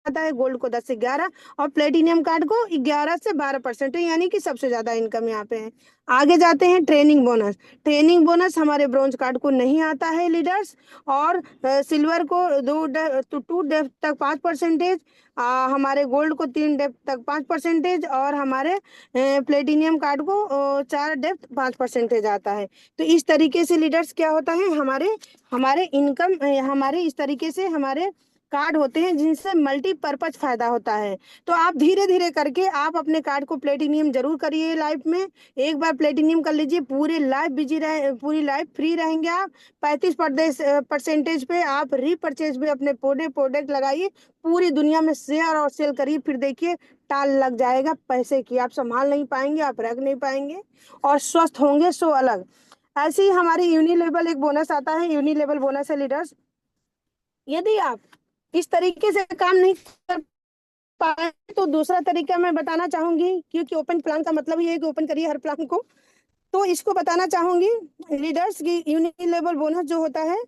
Speaker 1: आता है, गोल्ड को 10 से 11, और प्लेटिनियम कार्ड को 11 से 12%, यानी कि सबसे ज्यादा इनकम यहाँ पे है। आगे जाते हैं ट्रेनिंग बोनस। ट्रेनिंग बोनस हमारे ब्रोंज कार्ड को नहीं आता है लीडर्स, और सिल्वर को 2 डेप्थ तक 5%, हमारे गोल्ड को 3 डेप्थ तक 5%, और हमारे प्लेटिनियम कार्ड को 4 डेप्थ 5% आता है। तो इस तरीके से लीडर्स क्या होता है, हमारे हमारे इनकम हमारे इस तरीके से हमारे कार्ड होते हैं जिनसे मल्टीपर्पज फायदा होता है। तो आप धीरे धीरे करके आप अपने कार्ड को प्लेटिनियम जरूर करिए लाइफ में। एक बार प्लेटिनियम कर लीजिए, पूरे लाइफ बिजी रहे, पूरी लाइफ फ्री रहेंगे आप। 35% पे आप रीपरचेज पे अपने प्रोडक्ट लगाइए, पूरी दुनिया में शेयर और सेल करिए, फिर देखिए टाल लग जाएगा पैसे की, आप संभाल नहीं पाएंगे, आप रख नहीं पाएंगे और स्वस्थ होंगे सो अलग। ऐसे ही हमारी यूनिलेवल एक बोनस आता है, यूनिलेवल बोनस है लीडर्स। यदि आप इस तरीके से काम नहीं कर पाए तो दूसरा तरीका मैं बताना चाहूंगी, क्योंकि ओपन प्लान का मतलब ही है कि ओपन करिए हर प्लान को। तो इसको बताना चाहूंगी लीडर्स की, यूनिलेवल बोनस जो होता है,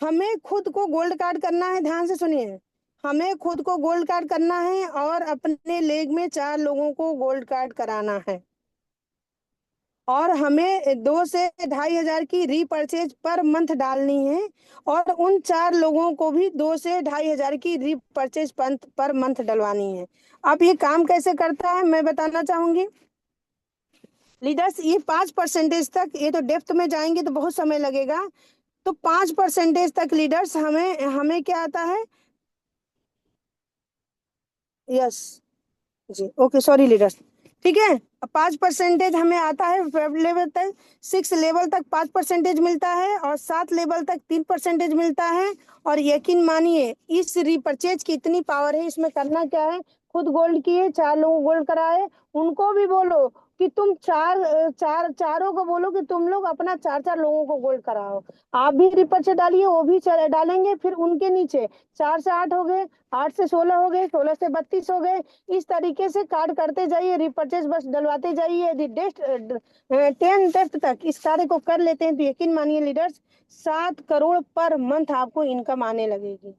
Speaker 1: हमें खुद को गोल्ड कार्ड करना है। ध्यान से सुनिए, हमें खुद को गोल्ड कार्ड करना है और अपने लेग में 4 लोगों को गोल्ड कार्ड कराना है, और हमें 2 से 2,500 की रीपरचेज पर मंथ डालनी है, और उन 4 लोगों को भी 2 से 2,500 की रीपरचेज पर मंथ डलवानी है। अब ये काम कैसे करता है मैं बताना चाहूंगी। लीडर्स ये 5% तक, ये तो डेप्थ में जाएंगे तो बहुत समय लगेगा, तो 5% तक लीडर्स हमें हमें क्या आता है। यस जी, ओके सॉरी लीडर्स। ठीक है, 5% हमें आता है 5 लेवल तक, 6 लेवल तक 5% मिलता है, और 7 लेवल तक 3% मिलता है। और यकीन मानिए इस रिपर्चेज की इतनी पावर है, इसमें करना क्या है, खुद गोल्ड किए, 4 लोगों गोल्ड कराए, उनको भी बोलो कि तुम चारों को बोलो कि तुम लोग अपना 4 4 लोगों को गोल्ड कराओ। आप भी रिपर्चेज डालिए, वो भी डालेंगे, फिर उनके नीचे 4 से 8 हो गए, 8 से 16 हो गए, 16 से 32 हो गए। इस तरीके से कार्ड करते जाइए, रिपर्चेज बस डलवाते जाइए। यदि 10 डेप्थ तक इस कार्य को कर लेते हैं तो यकीन मानिए लीडर्स 7 करोड़ पर मंथ आपको इनकम आने लगेगी।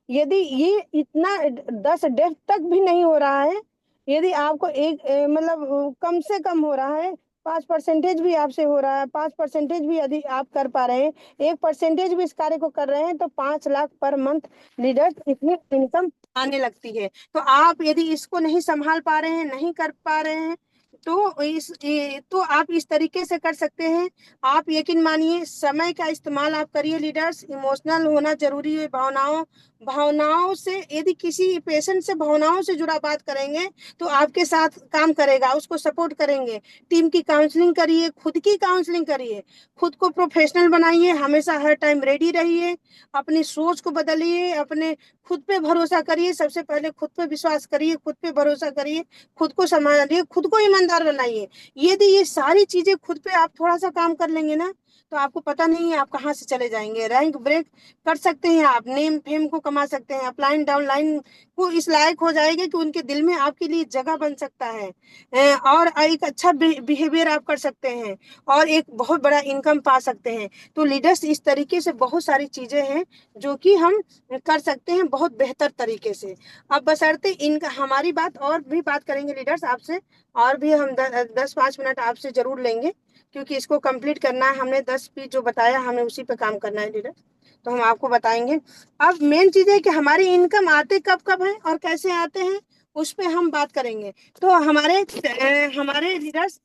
Speaker 1: यदि ये इतना 10 डेप्थ तक भी नहीं हो रहा है, यदि आपको एक मतलब कम से कम हो रहा है, 5% भी आपसे हो रहा है, 5% भी यदि आप कर पा रहे हैं, 1% भी इस कार्य को कर रहे हैं, तो 5 लाख पर मंथ लीडर्स इतनी इनकम आने लगती है। तो आप यदि इसको नहीं संभाल पा रहे हैं, नहीं कर पा रहे हैं, तो आप इस तरीके से कर सकते हैं। आप यकीन मानिए समय का इस्तेमाल आप करिए लीडर्स, इमोशनल होना जरूरी है। भावनाओं से, यदि किसी पेशेंट से भावनाओं से जुड़ा बात करेंगे तो आपके साथ काम करेगा, उसको सपोर्ट करेंगे। टीम की काउंसलिंग करिए, खुद की काउंसलिंग करिए, खुद को प्रोफेशनल बनाइए, हमेशा हर टाइम रेडी रहिए, अपनी सोच को बदलिए, अपने खुद पे भरोसा करिए। सबसे पहले खुद पे विश्वास करिए, खुद पे भरोसा करिए, खुद को संभालिए, खुद को ईमानदार बनाइए। यदि ये सारी चीजें खुद पे आप थोड़ा सा काम कर लेंगे ना, तो आपको पता नहीं है आप कहाँ से चले जाएंगे। रैंक ब्रेक कर सकते हैं, आप नेम फेम को कमा सकते हैं, अपलाइन डाउनलाइन को इस लायक हो जाएगा कि उनके दिल में आपके लिए जगह बन सकता है। और एक अच्छा बिहेवियर आप कर सकते हैं, और एक बहुत बड़ा इनकम पा सकते हैं। तो लीडर्स इस तरीके से बहुत सारी चीजें हैं जो कि हम कर सकते हैं बहुत बेहतर तरीके से। अब बशर्ते इनका हमारी बात और भी बात करेंगे लीडर्स आपसे, और भी हम 10 5 मिनट आपसे जरूर लेंगे, क्योंकि इसको कंप्लीट करना है। हमने 10 पी जो बताया हमें उसी पे काम करना है लीडर, तो हम आपको बताएंगे। अब मेन चीज है कि हमारी इनकम आते कब कब है और कैसे आते हैं, उस पे हम बात करेंगे। तो हमारे लीडर्स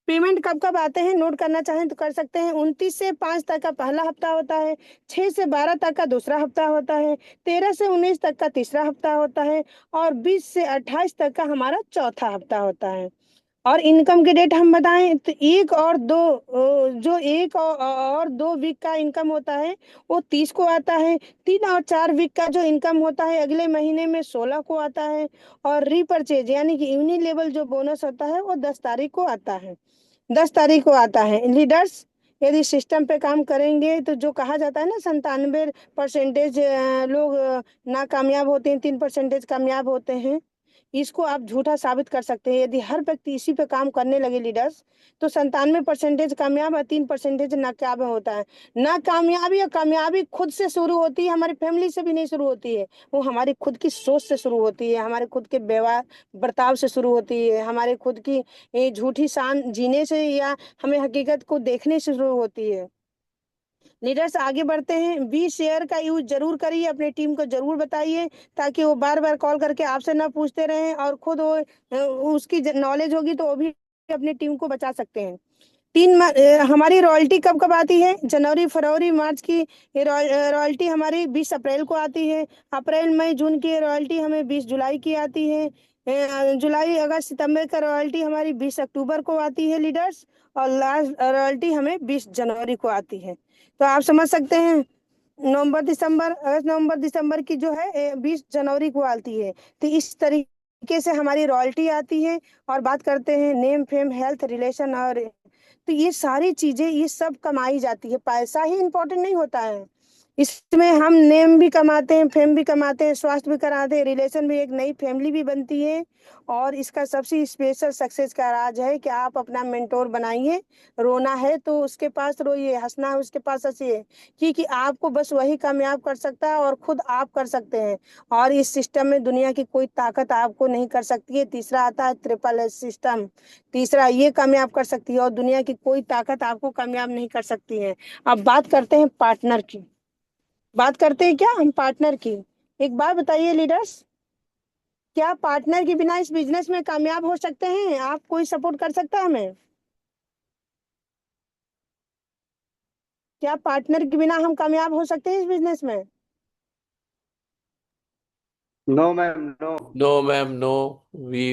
Speaker 1: पेमेंट कब कब आते हैं, नोट करना चाहें तो कर सकते हैं। 29 से 5 तक का पहला हफ्ता होता है, 6 से 12 तक का दूसरा हफ्ता होता है, 13 से 19 तक का तीसरा हफ्ता होता है, और 20 से 28 तक का हमारा चौथा हफ्ता होता है। और इनकम के डेट हम बताएं तो एक और दो, जो एक और 2 वीक का इनकम होता है वो 30 को आता है। 3 और 4 वीक का जो इनकम होता है अगले महीने में 16 को आता है। और रीपरचेज यानी कि यूनिलेवल जो बोनस होता है वो 10 तारीख को आता है, 10 तारीख को आता है लीडर्स। यदि सिस्टम पे काम करेंगे तो जो कहा जाता है ना 97% लोग नाकामयाब होते हैं, 3% कामयाब होते हैं, इसको आप झूठा साबित कर सकते हैं। यदि हर व्यक्ति इसी पे काम करने लगे लीडर्स, तो 97% कामयाब और 3% नाकामयाब होता है। नाकामयाबी और कामयाबी खुद से शुरू होती है, हमारी फैमिली से भी नहीं शुरू होती है, वो हमारी खुद की सोच से शुरू होती है, हमारे खुद के व्यवहार बर्ताव से शुरू होती है, हमारे खुद की झूठी शान जीने से, या हमें हकीकत को देखने से शुरू होती है। लीडर्स आगे बढ़ते हैं। बी शेयर का यूज जरूर करिए, अपनी टीम को जरूर बताइए, ताकि वो बार बार कॉल करके आपसे ना पूछते रहें, और खुद वो उसकी नॉलेज होगी तो वो भी अपनी टीम को बचा सकते हैं। हमारी रॉयल्टी कब कब आती है, जनवरी फरवरी मार्च की रॉयल्टी हमारी 20 अप्रैल को आती है। अप्रैल मई जून की रॉयल्टी हमें 20 जुलाई की आती है। जुलाई अगस्त सितंबर का रॉयल्टी हमारी 20 अक्टूबर को आती है लीडर्स। और लास्ट रॉयल्टी हमें 20 जनवरी को आती है। तो आप समझ सकते हैं, नवंबर दिसंबर, अगस्त नवंबर दिसंबर की जो है 20 जनवरी को आती है। तो इस तरीके से हमारी रॉयल्टी आती है। और बात करते हैं नेम फेम हेल्थ रिलेशन, और तो ये सारी चीजें ये सब कमाई जाती है, पैसा ही इम्पोर्टेंट नहीं होता है। इसमें हम नेम भी कमाते हैं, फेम भी कमाते हैं, स्वास्थ्य भी कराते हैं, रिलेशन भी, एक नई फैमिली भी बनती है। और इसका सबसे स्पेशल सक्सेस का राज है कि आप अपना मेंटोर बनाइए। रोना है तो उसके पास रोइए, हंसना है उसके पास हंसिए, क्योंकि आपको बस वही कामयाब कर सकता है और खुद आप कर सकते हैं। और इस सिस्टम में दुनिया की कोई ताकत आपको नहीं कर सकती है। तीसरा आता है ट्रिपल एस सिस्टम, तीसरा ये कामयाब कर सकती है, और दुनिया की कोई ताकत आपको कामयाब नहीं कर सकती है। अब बात करते हैं पार्टनर की, बात करते हैं क्या हम पार्टनर की। एक बात बताइए लीडर्स, क्या पार्टनर के बिना इस बिजनेस में कामयाब हो सकते हैं? आप कोई सपोर्ट कर सकता है हमें? क्या पार्टनर के बिना हम कामयाब हो सकते हैं इस बिजनेस में?
Speaker 3: No ma'am no.
Speaker 2: No ma'am no. We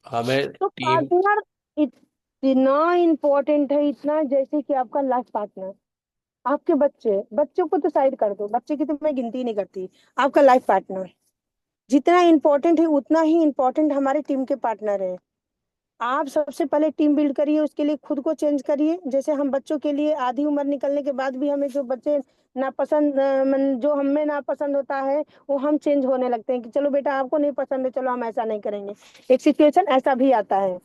Speaker 2: हमें
Speaker 1: तो
Speaker 2: टीम।
Speaker 1: पार्टनर इतना इम्पोर्टेंट है, इतना, जैसे कि आपका लाइफ पार्टनर, आपके बच्चे, बच्चों को तो साइड कर दो, बच्चे की तो मैं गिनती ही नहीं करती, आपका लाइफ पार्टनर जितना इम्पोर्टेंट है उतना ही इम्पोर्टेंट हमारे टीम के पार्टनर है। आप सबसे पहले टीम बिल्ड करिए, उसके लिए खुद को चेंज करिए। जैसे हम बच्चों के लिए आधी उम्र निकलने के बाद भी हमें जो बच्चे नापसंद जो हमें नापसंद होता है, वो हम चेंज होने लगते हैं कि चलो बेटा आपको नहीं पसंद है, चलो हम ऐसा नहीं करेंगे। एक सिचुएशन ऐसा भी आता है।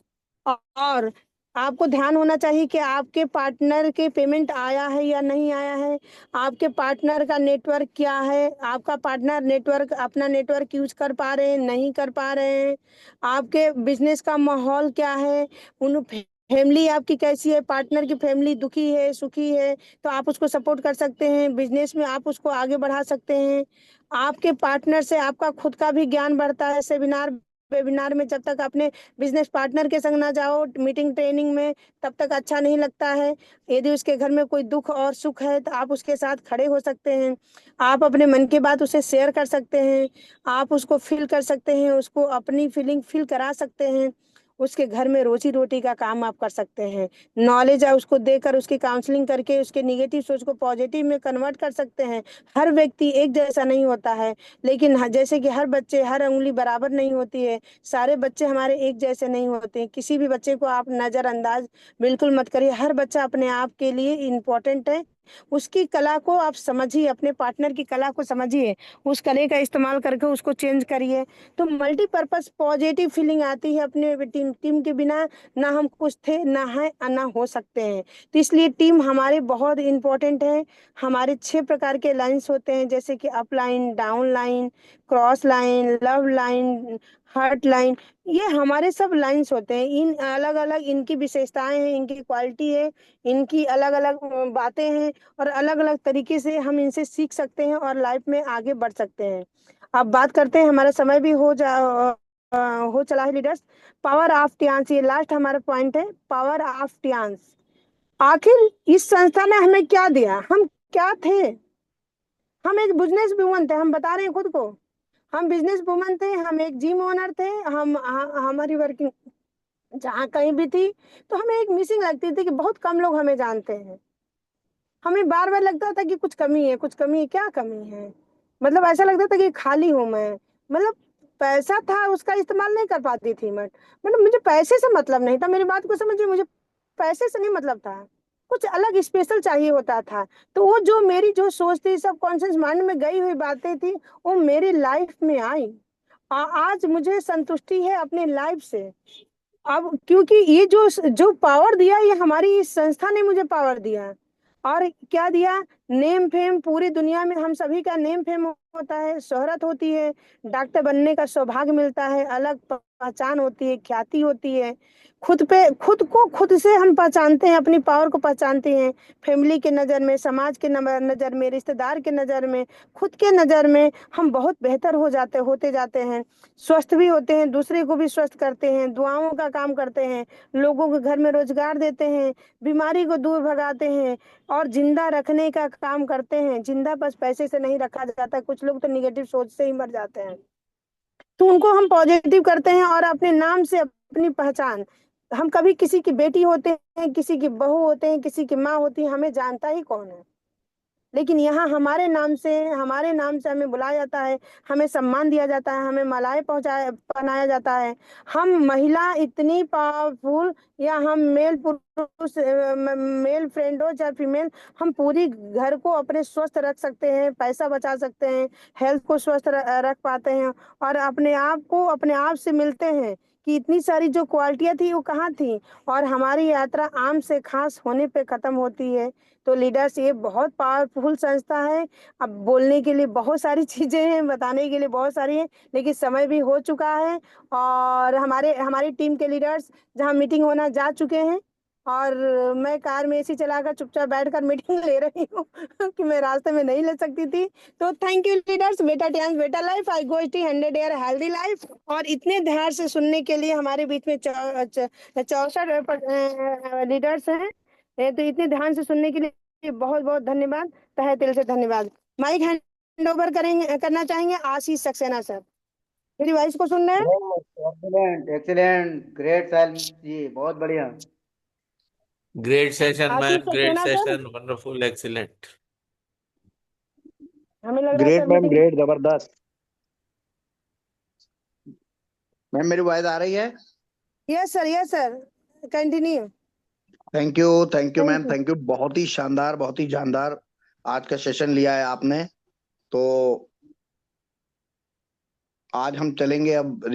Speaker 1: और आपको ध्यान होना चाहिए कि आपके पार्टनर के पेमेंट आया है या नहीं आया है, आपके पार्टनर का नेटवर्क क्या है, आपका पार्टनर नेटवर्क अपना नेटवर्क यूज कर पा रहे हैं नहीं कर पा रहे हैं, आपके बिजनेस का माहौल क्या है, उन फैमिली आपकी कैसी है, पार्टनर की फैमिली दुखी है सुखी है, तो आप उसको सपोर्ट कर सकते हैं, बिजनेस में आप उसको आगे बढ़ा सकते हैं। आपके पार्टनर से आपका खुद का भी ज्ञान बढ़ता है। सेमिनार वेबिनार में जब तक अपने बिजनेस पार्टनर के संग ना जाओ, मीटिंग ट्रेनिंग में, तब तक अच्छा नहीं लगता है। यदि उसके घर में कोई दुख और सुख है तो आप उसके साथ खड़े हो सकते हैं, आप अपने मन की बात उसे शेयर कर सकते हैं, आप उसको फील कर सकते हैं, उसको अपनी फीलिंग फील करा सकते हैं, उसके घर में रोजी रोटी का काम आप कर सकते हैं। नॉलेज है उसको देकर, उसकी काउंसलिंग करके उसके निगेटिव सोच को पॉजिटिव में कन्वर्ट कर सकते हैं। हर व्यक्ति एक जैसा नहीं होता है, लेकिन जैसे कि हर बच्चे, हर उंगली बराबर नहीं होती है, सारे बच्चे हमारे एक जैसे नहीं होते। किसी भी बच्चे को आप नजरअंदाज बिल्कुल मत करिए, हर बच्चा अपने आप के लिए इम्पोर्टेंट है। उसकी कला को आप समझिए, अपने पार्टनर की कला को समझिए, उस कले का इस्तेमाल करके उसको चेंज करिए, तो मल्टीपर्पज पॉजिटिव फीलिंग आती है। अपने टीम के बिना ना हम कुछ थे, ना है, ना हो सकते हैं। तो इसलिए टीम हमारे बहुत इंपॉर्टेंट है। हमारे 6 प्रकार के लाइंस होते हैं, जैसे कि up line, down line, cross line, love line, heart line. ये हमारे सब लाइंस होते हैं। इन अलग अलग इनकी विशेषताएं हैं, इनकी क्वालिटी है, इनकी अलग अलग बातें हैं, और अलग अलग तरीके से हम इनसे सीख सकते हैं और लाइफ में आगे बढ़ सकते हैं। अब बात करते हैं, हमारा समय भी हो चला है लीडर्स। पावर ऑफ टियान्स, ये लास्ट हमारा पॉइंट है, पावर ऑफ टियान्स। आखिर इस संस्था ने हमें क्या दिया? हम क्या थे? हम एक बिजनेस वुमन थे, हम बता रहे हैं खुद को, हम बिजनेस वुमन थे, हम एक जिम ओनर थे, हमारी वर्किंग जहाँ कहीं भी थी, तो हमें एक मिसिंग लगती थी कि बहुत कम लोग हमें जानते हैं। हमें बार बार लगता था कि कुछ कमी है, कुछ कमी है, क्या कमी है? मतलब ऐसा लगता था कि खाली हूं मैं। मतलब पैसा था, उसका इस्तेमाल नहीं कर पाती थी मैं। मतलब मुझे पैसे से मतलब नहीं था, मेरी बात को समझिए, मुझे पैसे से नहीं मतलब था, कुछ अलग स्पेशल चाहिए होता था। तो वो जो मेरी जो सोच थी, सब कॉन्शियस माइंड में गई हुई बातें थी, वो मेरी लाइफ में आई। आज मुझे संतुष्टि है अपने लाइफ से। अब क्योंकि ये जो जो पावर दिया, ये हमारी इस संस्था ने मुझे पावर दिया। और क्या दिया? नेम फेम, पूरी दुनिया में हम सभी का नेम फेम होता है, शोहरत होती है, डॉक्टर बनने का सौभाग्य मिलता है, अलग पहचान होती है, ख्याति होती है। खुद पे, खुद को खुद से हम पहचानते हैं, अपनी पावर को पहचानते हैं। फैमिली के नज़र में, समाज के नज़र में, रिश्तेदार के नज़र में, खुद के नज़र में हम बहुत बेहतर होते जाते हैं। स्वस्थ भी होते हैं, दूसरे को भी स्वस्थ करते हैं, दुआओं का काम करते हैं, लोगों के घर में रोजगार देते हैं, बीमारी को दूर भगाते हैं, और जिंदा रखने का काम करते हैं। जिंदा बस पैसे से नहीं रखा जाता, कुछ लोग तो निगेटिव सोच से ही मर जाते हैं। तो उनको हम पॉजिटिव करते हैं, और अपने नाम से अपनी पहचान, हम कभी किसी की बेटी होते हैं, किसी की बहू होते हैं, किसी की माँ होती है, हमें जानता ही कौन है? लेकिन यहाँ हमारे नाम से हमें बुलाया जाता है, हमें सम्मान दिया जाता है, हमें मालाएं पहनाया जाता है। हम महिला इतनी पावरफुल, या हम मेल पुरुष, मेल फ्रेंड हो चाहे फीमेल, हम पूरी घर को अपने स्वस्थ रख सकते हैं, पैसा बचा सकते हैं, हेल्थ को स्वस्थ रख पाते हैं, और अपने आप को अपने आप से मिलते हैं कि इतनी सारी जो क्वालिटियां थी वो कहाँ थी। और हमारी यात्रा आम से खास होने पे खत्म होती है। तो लीडर्स, ये बहुत पावरफुल संस्था है। अब बोलने के लिए बहुत सारी चीजें हैं, बताने के लिए बहुत सारी हैं, लेकिन समय भी हो चुका है। और हमारी टीम के लीडर्स जहां मीटिंग होना जा चुके हैं, और मैं कार में एसी चलाकर चुपचाप बैठकर मीटिंग ले रही हूँ कि मैं रास्ते में नहीं ले सकती थी। तो थैंक यू लीडर्स, बेटा टेंस बेटा लाइफ, आई गो टी 100 ईयर हेल्दी लाइफ। और इतने ध्यान से सुनने के लिए हमारे बीच में 64 लीडर्स हैं। तो इतने ध्यान से सुनने के लिए बहुत बहुत धन्यवाद, तहे दिल से धन्यवाद। माइक हैंड ओवर करना चाहेंगे आशीष सक्सेना सर। मेरी वॉइस को सुन रहे हैं?
Speaker 3: एक्सीलेंट एक्सीलेंट, ग्रेट साहिल जी, बहुत बढ़िया।
Speaker 2: Great session,
Speaker 1: आशीष
Speaker 2: man. Great
Speaker 1: Saxena sir,
Speaker 2: session. Wonderful. Excellent.
Speaker 1: हमें लग रहा है
Speaker 4: great
Speaker 1: sir
Speaker 4: ma'am,
Speaker 1: meeting.
Speaker 4: Great, जबरदस्त। मैम मेरी वॉइस आ रही है?
Speaker 1: Yes sir, continue.
Speaker 4: Thank you ma'am,
Speaker 1: thank you.
Speaker 4: Thank you. बहुत ही शानदार, बहुत ही जानदार आज का सेशन लिया है आपने। तो आज हम चलेंगे अब